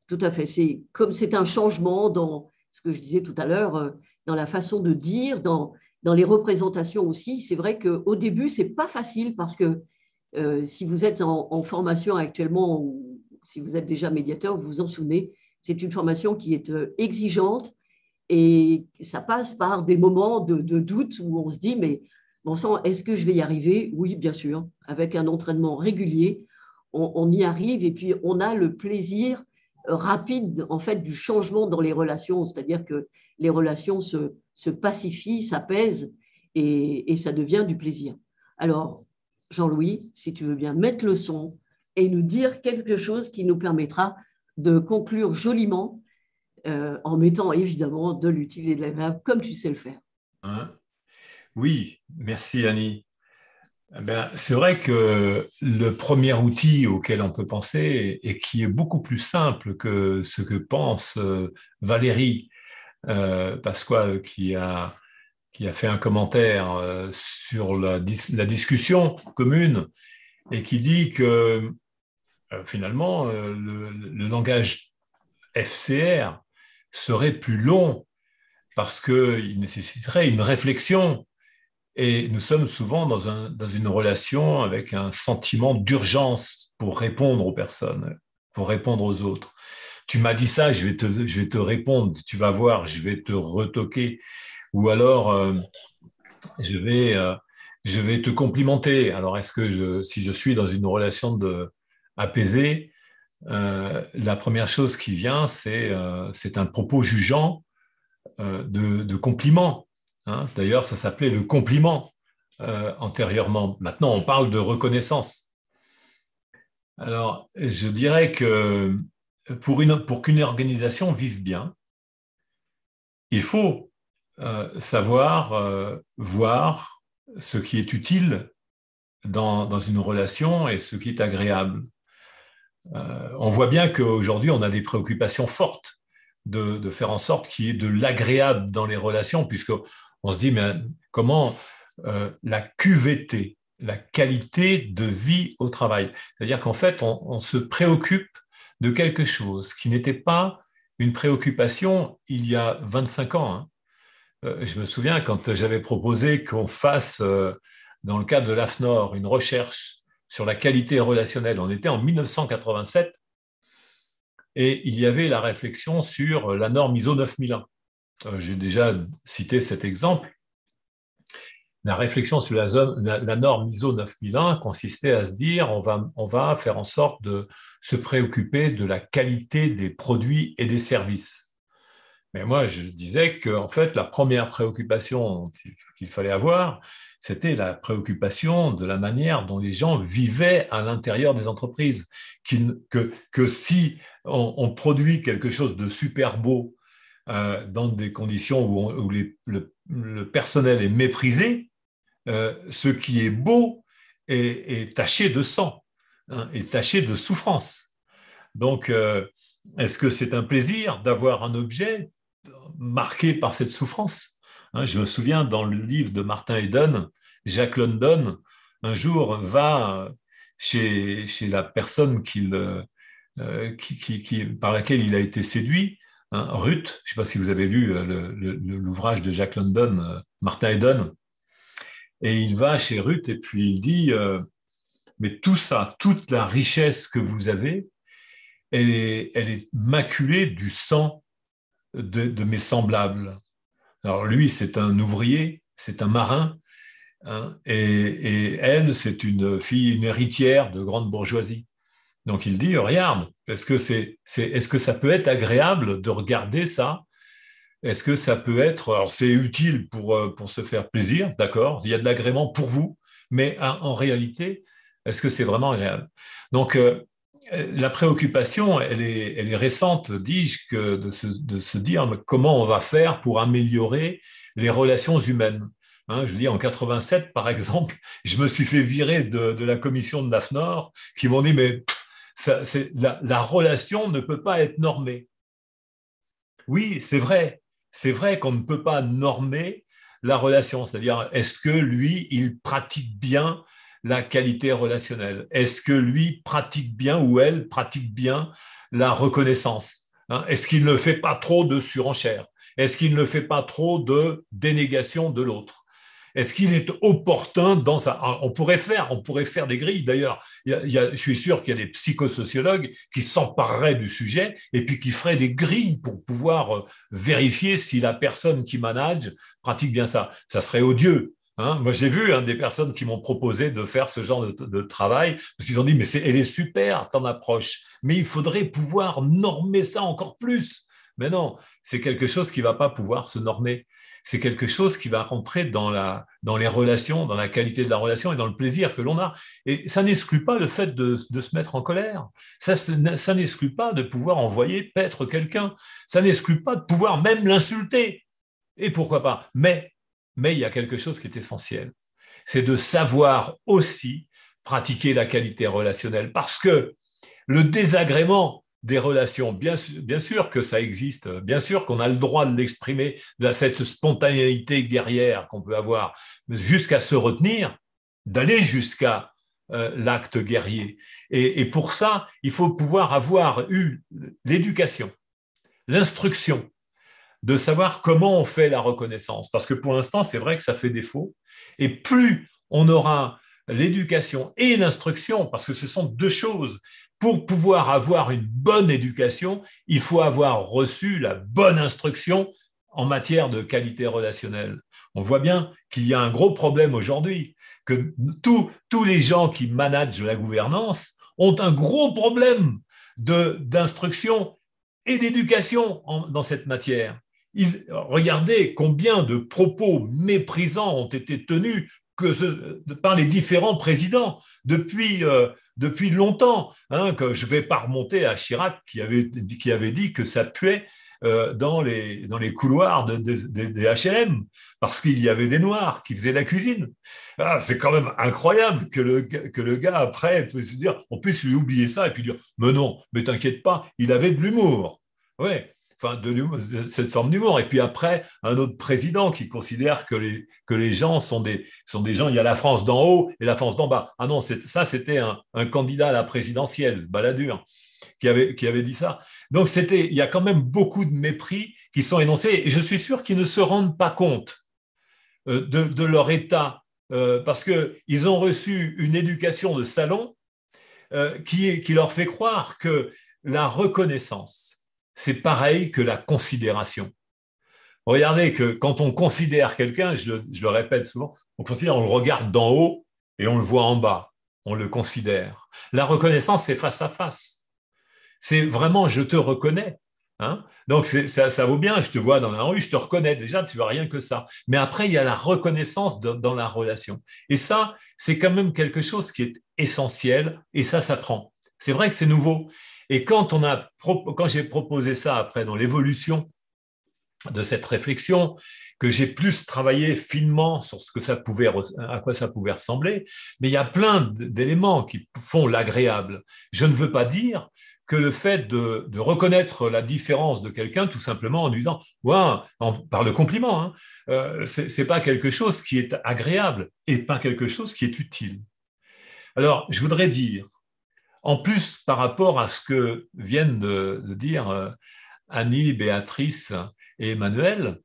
Tout à fait. C'est un changement dans ce que je disais tout à l'heure, dans la façon de dire, dans les représentations aussi. C'est vrai qu'au début, ce n'est pas facile parce que si vous êtes en formation actuellement ou si vous êtes déjà médiateur, vous vous en souvenez, c'est une formation qui est exigeante et ça passe par des moments de doute où on se dit, mais bon sang, est-ce que je vais y arriver? Oui, bien sûr. Avec un entraînement régulier, on y arrive et puis on a le plaisir rapide en fait du changement dans les relations, c'est-à-dire que les relations se pacifient, s'apaisent et ça devient du plaisir. Alors, Jean-Louis, si tu veux bien mettre le son et nous dire quelque chose qui nous permettra de conclure joliment en mettant évidemment de l'utile et de l'agréable comme tu sais le faire. Oui, merci Annie. C'est vrai que le premier outil auquel on peut penser et qui est beaucoup plus simple que ce que pense Valérie Pasquale qui a fait un commentaire sur la discussion commune et qui dit que finalement le langage FCR serait plus long parce qu'il nécessiterait une réflexion. Et nous sommes souvent dans une relation avec un sentiment d'urgence pour répondre aux personnes, pour répondre aux autres. Tu m'as dit ça, je vais te répondre, tu vas voir, je vais te retoquer. Ou alors, je vais te complimenter. Alors, est-ce que si je suis dans une relation apaisée, la première chose qui vient, c'est un propos jugeant de compliment. D'ailleurs, ça s'appelait le compliment antérieurement. Maintenant, on parle de reconnaissance. Alors, je dirais que pour qu'une organisation vive bien, il faut savoir voir ce qui est utile dans une relation et ce qui est agréable. On voit bien qu'aujourd'hui, on a des préoccupations fortes de faire en sorte qu'il y ait de l'agréable dans les relations, puisqu'on se dit, mais comment la QVT, la qualité de vie au travail, c'est-à-dire qu'en fait, on se préoccupe de quelque chose qui n'était pas une préoccupation il y a 25 ans. Je me souviens quand j'avais proposé qu'on fasse, dans le cadre de l'AFNOR, une recherche sur la qualité relationnelle. On était en 1987 et il y avait la réflexion sur la norme ISO 9001. J'ai déjà cité cet exemple. La réflexion sur la norme ISO 9001 consistait à se dire on va faire en sorte de se préoccuper de la qualité des produits et des services. Mais moi, je disais qu'en fait, la première préoccupation qu'il fallait avoir, c'était la préoccupation de la manière dont les gens vivaient à l'intérieur des entreprises. Que si on produit quelque chose de super beau dans des conditions où le personnel est méprisé, ce qui est beau est taché de sang, est taché de souffrance. Donc, est-ce que c'est un plaisir d'avoir un objet marqué par cette souffrance? Je me souviens dans le livre de Martin Eden, Jack London, un jour va chez la personne par laquelle il a été séduit hein, Ruth. Je ne sais pas si vous avez lu l'ouvrage de Jack London, Martin Eden. Et il va chez Ruth et puis il dit, mais tout ça, toute la richesse que vous avez, elle est maculée du sang de mes semblables. Alors lui, c'est un ouvrier, c'est un marin, hein, et elle, c'est une fille, une héritière de grande bourgeoisie. Donc il dit, regarde, est-ce que ça peut être agréable de regarder ça? Est-ce que ça peut être, alors c'est utile pour se faire plaisir, d'accord, il y a de l'agrément pour vous, mais en réalité, est-ce que c'est vraiment agréable? Donc, la préoccupation, elle est récente, dis-je, que de se dire comment on va faire pour améliorer les relations humaines. Hein, je veux dire, en 87, par exemple, je me suis fait virer de la commission de l'AFNOR qui m'ont dit, mais la relation ne peut pas être normée. Oui, c'est vrai. C'est vrai qu'on ne peut pas normer la relation, c'est-à-dire est-ce que lui, il pratique bien la qualité relationnelle? Est-ce que lui pratique bien ou elle pratique bien la reconnaissance? Hein? Est-ce qu'il ne fait pas trop de surenchère? Est-ce qu'il ne fait pas trop de dénégation de l'autre? Est-ce qu'il est opportun dans ça? On pourrait faire des grilles. D'ailleurs, je suis sûr qu'il y a des psychosociologues qui s'empareraient du sujet et puis qui feraient des grilles pour pouvoir vérifier si la personne qui manage pratique bien ça. Ça serait odieux. Hein, moi, j'ai vu des personnes qui m'ont proposé de faire ce genre de travail parce qu'ils ont dit, mais elle est super, ton approche. Mais il faudrait pouvoir normer ça encore plus. Mais non, c'est quelque chose qui ne va pas pouvoir se normer. C'est quelque chose qui va rentrer dans les relations, dans la qualité de la relation et dans le plaisir que l'on a. Et ça n'exclut pas le fait de se mettre en colère. Ça n'exclut pas de pouvoir envoyer paître quelqu'un. Ça n'exclut pas de pouvoir même l'insulter. Et pourquoi pas? Mais il y a quelque chose qui est essentiel. C'est de savoir aussi pratiquer la qualité relationnelle. Parce que le désagrément des relations, bien sûr que ça existe, bien sûr qu'on a le droit de l'exprimer, de cette spontanéité guerrière qu'on peut avoir, jusqu'à se retenir, d'aller jusqu'à l'acte guerrier. Et pour ça, il faut pouvoir avoir eu l'éducation, l'instruction, de savoir comment on fait la reconnaissance. Parce que pour l'instant, c'est vrai que ça fait défaut. Et plus on aura l'éducation et l'instruction, parce que ce sont deux choses. Pour pouvoir avoir une bonne éducation, il faut avoir reçu la bonne instruction en matière de qualité relationnelle. On voit bien qu'il y a un gros problème aujourd'hui, que tous les gens qui managent la gouvernance ont un gros problème d'instruction et d'éducation dans cette matière. Regardez combien de propos méprisants ont été tenus par les différents présidents depuis longtemps, hein, que je ne vais pas remonter à Chirac qui avait dit que ça puait dans les couloirs des HLM parce qu'il y avait des Noirs qui faisaient la cuisine. Ah, c'est quand même incroyable que le gars après puisse se dire, on puisse lui oublier ça et puis dire mais non, mais t'inquiète pas, il avait de l'humour. Ouais. Enfin, cette forme d'humour. Et puis après, un autre président qui considère que les gens sont des gens, il y a la France d'en haut et la France d'en bas. Ah non, c'était un candidat à la présidentielle, Balladur, qui avait dit ça. Donc, il y a quand même beaucoup de mépris qui sont énoncés et je suis sûr qu'ils ne se rendent pas compte de leur état parce qu'ils ont reçu une éducation de salon qui leur fait croire que la reconnaissance, c'est pareil que la considération. Regardez que quand on considère quelqu'un, je le répète souvent, on le regarde d'en haut et on le voit en bas, on le considère. La reconnaissance, c'est face à face. C'est vraiment, je te reconnais. Hein? Donc, ça vaut bien, je te vois dans la rue, je te reconnais. Déjà, tu vois rien que ça. Mais après, il y a la reconnaissance dans la relation. Et ça, c'est quand même quelque chose qui est essentiel et ça s'apprend. C'est vrai que c'est nouveau. Et quand j'ai proposé ça après dans l'évolution de cette réflexion, que j'ai plus travaillé finement sur à quoi ça pouvait ressembler, mais il y a plein d'éléments qui font l'agréable. Je ne veux pas dire que le fait de reconnaître la différence de quelqu'un tout simplement en disant ouais, par le compliment, hein, c'est pas quelque chose qui est agréable et pas quelque chose qui est utile. Alors, je voudrais dire, en plus, par rapport à ce que viennent de dire Annie, Béatrice et Emmanuel,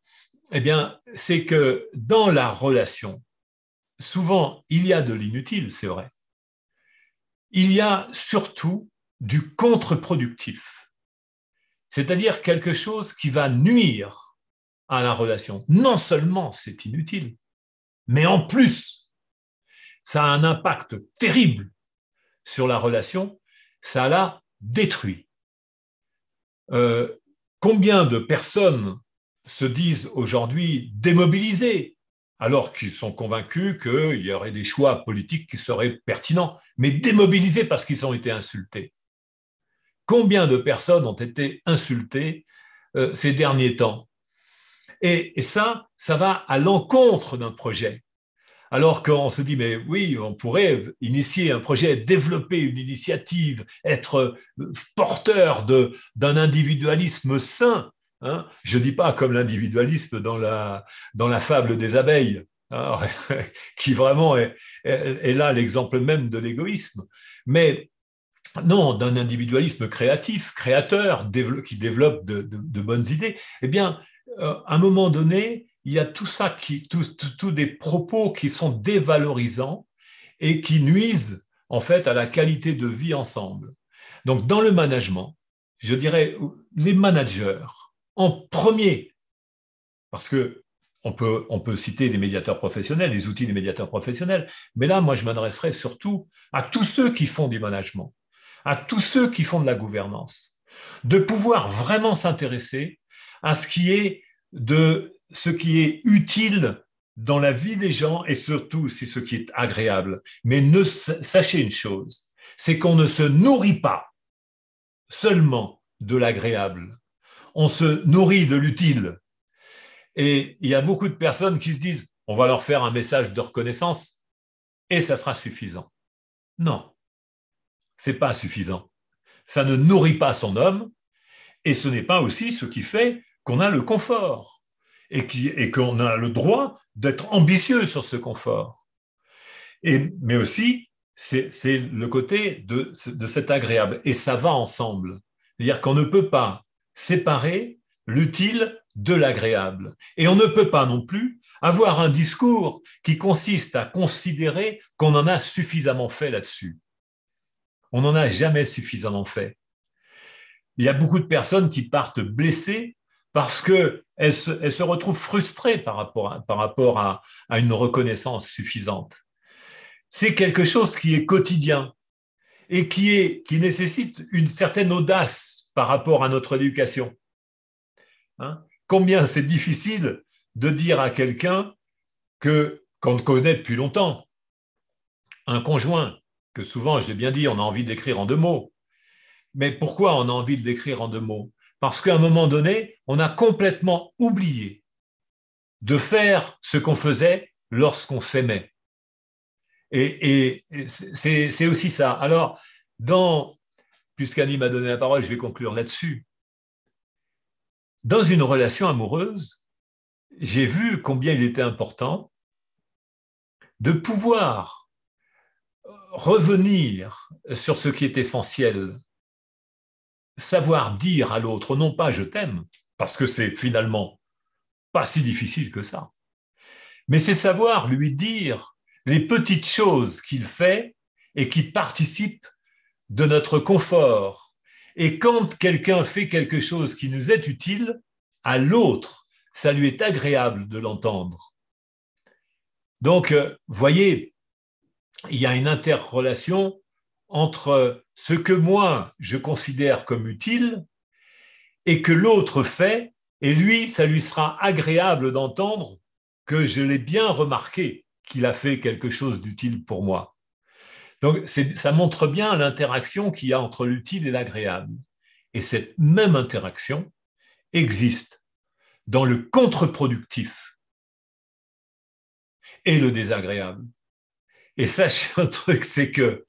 eh bien, c'est que dans la relation, souvent, il y a de l'inutile, c'est vrai. Il y a surtout du contre-productif, c'est-à-dire quelque chose qui va nuire à la relation. Non seulement c'est inutile, mais en plus, ça a un impact terrible sur la relation, ça la détruit. Combien de personnes se disent aujourd'hui démobilisées alors qu'ils sont convaincus qu'il y aurait des choix politiques qui seraient pertinents, mais démobilisés parce qu'ils ont été insultés. Combien de personnes ont été insultées ces derniers temps? Et ça va à l'encontre d'un projet. Alors qu'on se dit, mais oui, on pourrait initier un projet, développer une initiative, être porteur d'un individualisme sain. Hein. Je ne dis pas comme l'individualisme dans la fable des abeilles, hein, qui vraiment est là l'exemple même de l'égoïsme. Mais non, d'un individualisme créatif, créateur, qui développe de bonnes idées. Eh bien, à un moment donné, il y a tout ça, tous des propos qui sont dévalorisants et qui nuisent en fait à la qualité de vie ensemble. Donc, dans le management, je dirais les managers en premier, parce que on peut citer les médiateurs professionnels, les outils des médiateurs professionnels, mais là, moi, je m'adresserais surtout à tous ceux qui font du management, à tous ceux qui font de la gouvernance, de pouvoir vraiment s'intéresser à ce qui est utile dans la vie des gens et surtout c'est ce qui est agréable. Mais sachez une chose, c'est qu'on ne se nourrit pas seulement de l'agréable, on se nourrit de l'utile. Et il y a beaucoup de personnes qui se disent on va leur faire un message de reconnaissance et ça sera suffisant. Non, c'est pas suffisant. Ça ne nourrit pas son homme et ce n'est pas aussi ce qui fait qu'on a le confort et qu'on a le droit d'être ambitieux sur ce confort. Mais aussi, c'est le côté de cet agréable. Et ça va ensemble. C'est-à-dire qu'on ne peut pas séparer l'utile de l'agréable. Et on ne peut pas non plus avoir un discours qui consiste à considérer qu'on en a suffisamment fait là-dessus. On n'en a jamais suffisamment fait. Il y a beaucoup de personnes qui partent blessées parce qu'elles se retrouvent frustrées par rapport à une reconnaissance suffisante. C'est quelque chose qui est quotidien et qui nécessite une certaine audace par rapport à notre éducation. Hein? Combien c'est difficile de dire à quelqu'un qu'on connaît depuis longtemps, un conjoint, que souvent, je l'ai bien dit, on a envie d'écrire en 2 mots. Mais pourquoi on a envie de l'écrire en 2 mots? Parce qu'à un moment donné, on a complètement oublié de faire ce qu'on faisait lorsqu'on s'aimait. Et c'est aussi ça. Alors, puisqu'Annie m'a donné la parole, je vais conclure là-dessus. Dans une relation amoureuse, j'ai vu combien il était important de pouvoir revenir sur ce qui est essentiel, savoir dire à l'autre, non pas je t'aime, parce que c'est finalement pas si difficile que ça, mais c'est savoir lui dire les petites choses qu'il fait et qui participent de notre confort. Et quand quelqu'un fait quelque chose qui nous est utile, à l'autre, ça lui est agréable de l'entendre. Donc, voyez, il y a une interrelation entre ce que moi, je considère comme utile et que l'autre fait, et lui, ça lui sera agréable d'entendre que je l'ai bien remarqué qu'il a fait quelque chose d'utile pour moi. Donc, ça montre bien l'interaction qu'il y a entre l'utile et l'agréable. Et cette même interaction existe dans le contre-productif et le désagréable. Et sachez un truc, c'est que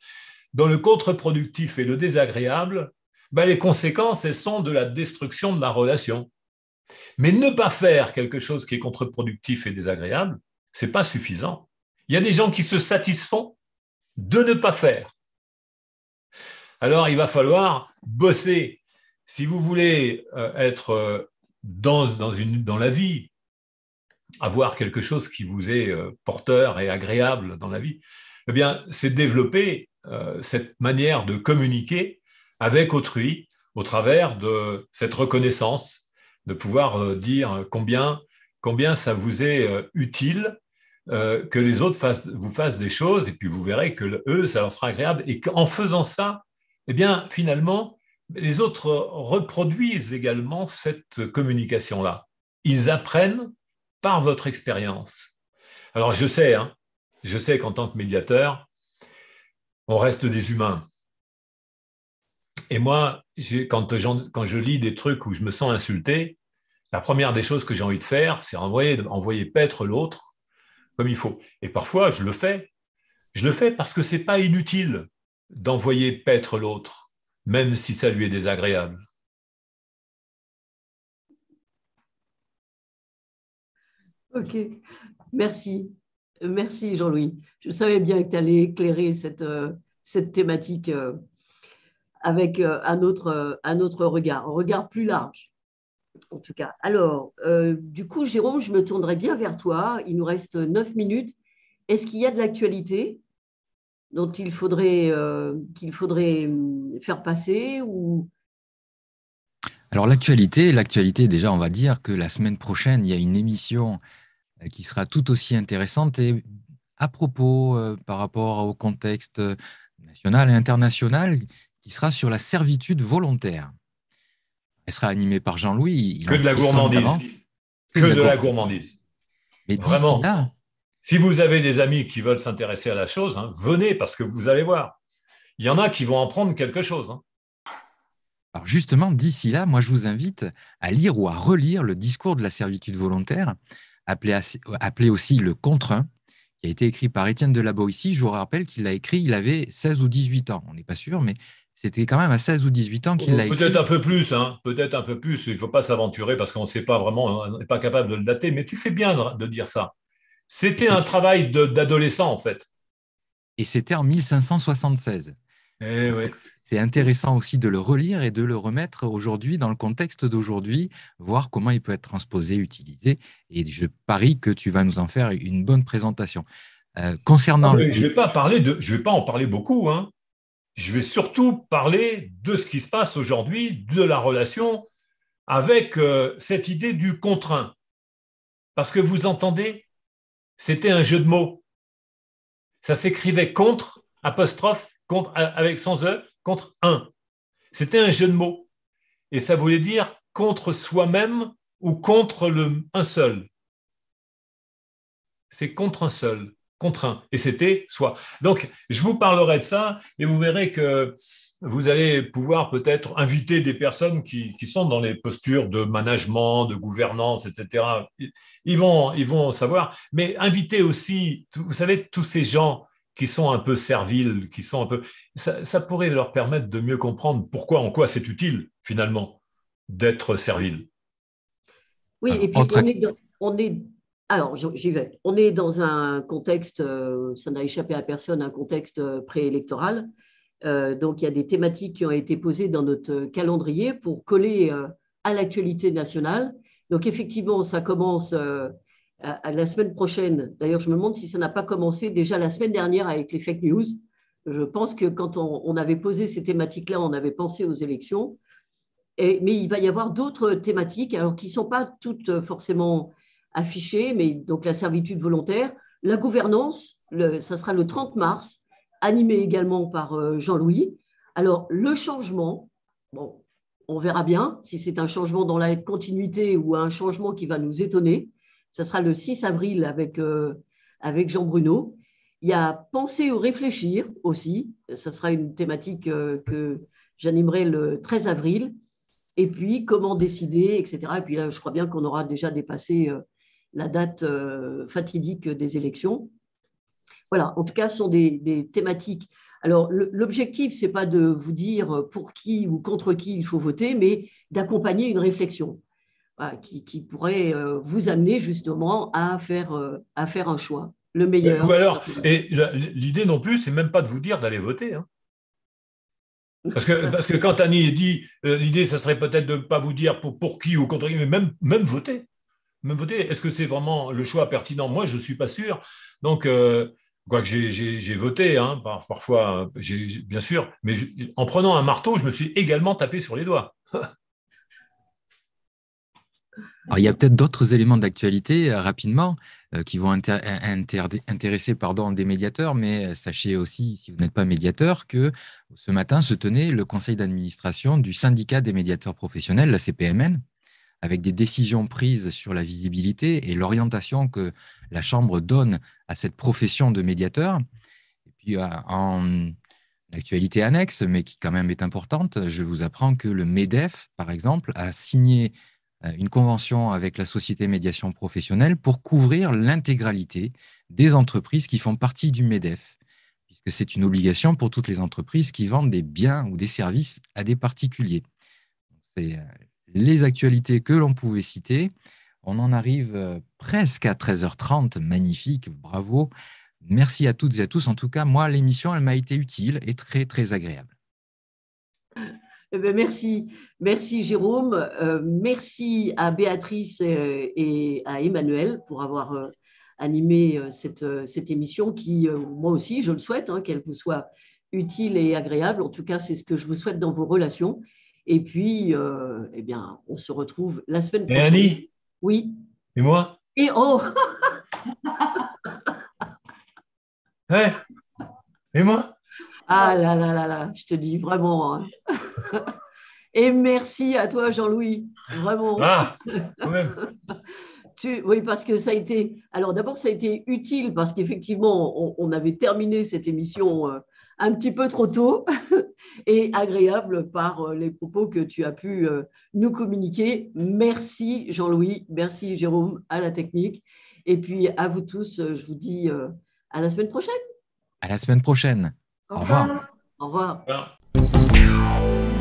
dans le contre-productif et le désagréable, les conséquences, elles sont de la destruction de la relation. Mais ne pas faire quelque chose qui est contre-productif et désagréable, ce n'est pas suffisant. Il y a des gens qui se satisfont de ne pas faire. Alors, il va falloir bosser Si vous voulez être dans la vie, avoir quelque chose qui vous est porteur et agréable dans la vie, eh bien, c'est développer cette manière de communiquer avec autrui au travers de cette reconnaissance, de pouvoir dire combien ça vous est utile que les autres vous fassent des choses, et puis vous verrez que eux, ça leur sera agréable, et qu'en faisant ça, eh bien, finalement, les autres reproduisent également cette communication-là. Ils apprennent par votre expérience. Alors, je sais qu'en tant que médiateur, on reste des humains. Et moi, quand je lis des trucs où je me sens insulté, la première des choses que j'ai envie de faire, c'est envoyer paître l'autre comme il faut. Et parfois, je le fais. Je le fais parce que ce n'est pas inutile d'envoyer paître l'autre, même si ça lui est désagréable. Ok, merci. Merci Jean-Louis. Je savais bien que tu allais éclairer cette thématique avec un autre regard, un regard plus large, en tout cas. Alors, du coup, Jérôme, je me tournerai bien vers toi. Il nous reste 9 minutes. Est-ce qu'il y a de l'actualité dont qu'il faudrait faire passer ou... Alors, l'actualité, déjà, on va dire que la semaine prochaine, il y a une émission qui sera tout aussi intéressante et à propos par rapport au contexte national et international, qui sera sur la servitude volontaire. Elle sera animée par Jean-Louis. Que de la gourmandise. Que de la gourmandise. Mais vraiment, là, si vous avez des amis qui veulent s'intéresser à la chose, venez parce que vous allez voir. Il y en a qui vont en prendre quelque chose. Alors justement, d'ici là, moi, je vous invite à lire ou à relire le discours de la servitude volontaire, appelé aussi le Contre-un, qui a été écrit par Étienne de la Boétie. Je vous rappelle qu'il l'a écrit, il avait 16 ou 18 ans. On n'est pas sûr, mais c'était quand même à 16 ou 18 ans qu'il l'a écrit. Peut-être un peu plus, peut-être un peu plus. Il ne faut pas s'aventurer parce qu'on ne sait pas vraiment, on n'est pas capable de le dater, mais tu fais bien de dire ça. C'était un travail d'adolescent, en fait. Et c'était en 1576. Ouais. C'est intéressant aussi de le relire et de le remettre aujourd'hui dans le contexte d'aujourd'hui, voir comment il peut être transposé, utilisé. Et je parie que tu vas nous en faire une bonne présentation. Concernant je ne vais pas en parler beaucoup. Je vais surtout parler de ce qui se passe aujourd'hui, de la relation avec cette idée du contre-un. Parce que vous entendez, c'était un jeu de mots. Ça s'écrivait contre, apostrophe, contre, avec sans E, contre un. C'était un jeu de mots. Et ça voulait dire contre soi-même ou contre un seul. C'est contre un seul, contre un. Et c'était soi. Donc, je vous parlerai de ça et vous verrez que vous allez pouvoir peut-être inviter des personnes qui sont dans les postures de management, de gouvernance, etc. Ils vont savoir. Mais invitez aussi, vous savez, tous ces gens qui sont un peu serviles, qui sont un peu... Ça pourrait leur permettre de mieux comprendre pourquoi, en quoi c'est utile, finalement, d'être servile. Oui, alors, et puis alors, j'y vais. On est dans un contexte, ça n'a échappé à personne, un contexte préélectoral. Donc, il y a des thématiques qui ont été posées dans notre calendrier pour coller à l'actualité nationale. Donc, effectivement, ça commence à la semaine prochaine. D'ailleurs, je me demande si ça n'a pas commencé déjà la semaine dernière avec les fake news. Je pense que quand on avait posé ces thématiques-là, on avait pensé aux élections. Mais il va y avoir d'autres thématiques, alors qui ne sont pas toutes forcément affichées, mais donc la servitude volontaire, la gouvernance, ça sera le 30 mars, animé également par Jean-Louis. Alors, le changement, bon, on verra bien si c'est un changement dans la continuité ou un changement qui va nous étonner. Ça sera le 6 avril avec Jean Bruno. Il y a penser ou réfléchir aussi. Ça sera une thématique que j'animerai le 13 avril. Et puis, comment décider, etc. Et puis là, je crois bien qu'on aura déjà dépassé la date fatidique des élections. Voilà, en tout cas, ce sont des thématiques. Alors, l'objectif, ce n'est pas de vous dire pour qui ou contre qui il faut voter, mais d'accompagner une réflexion qui pourrait vous amener justement à faire un choix, le meilleur. Ou alors, et l'idée non plus, c'est même pas de vous dire d'aller voter. Parce que quand Annie dit l'idée, ça serait peut-être de ne pas vous dire pour qui ou contre qui, mais même voter. Même voter. Est-ce que c'est vraiment le choix pertinent? Moi, je ne suis pas sûr. Donc, quoique j'ai voté, hein, parfois, bien sûr, mais en prenant un marteau, je me suis également tapé sur les doigts. Alors, il y a peut-être d'autres éléments d'actualité rapidement qui vont intéresser des médiateurs, mais sachez aussi, si vous n'êtes pas médiateur, que ce matin se tenait le conseil d'administration du syndicat des médiateurs professionnels, la CPMN, avec des décisions prises sur la visibilité et l'orientation que la Chambre donne à cette profession de médiateur. Et puis, en actualité annexe, mais qui quand même est importante, je vous apprends que le MEDEF, par exemple, a signé une convention avec la Société Médiation Professionnelle pour couvrir l'intégralité des entreprises qui font partie du MEDEF, puisque c'est une obligation pour toutes les entreprises qui vendent des biens ou des services à des particuliers. C'est les actualités que l'on pouvait citer. On en arrive presque à 13h30. Magnifique, bravo. Merci à toutes et à tous. En tout cas, moi, l'émission, elle m'a été utile et très, très agréable. Eh bien, merci Jérôme. Merci à Béatrice et à Emmanuel pour avoir animé cette émission qui, moi aussi, je le souhaite, hein, qu'elle vous soit utile et agréable. En tout cas, c'est ce que je vous souhaite dans vos relations. Et puis, eh bien, on se retrouve la semaine prochaine. Et Annie? Oui. Et moi? Et oh Ouais. Et moi? Ah là là là là, je te dis vraiment. Hein. Et merci à toi, Jean-Louis, vraiment. Ah, quand même. Oui, parce que ça a été. Alors d'abord, ça a été utile parce qu'effectivement, on avait terminé cette émission un petit peu trop tôt et agréable par les propos que tu as pu nous communiquer. Merci, Jean-Louis. Merci, Jérôme, à la technique. Et puis à vous tous, je vous dis à la semaine prochaine. À la semaine prochaine. Au revoir. Au revoir. Voilà.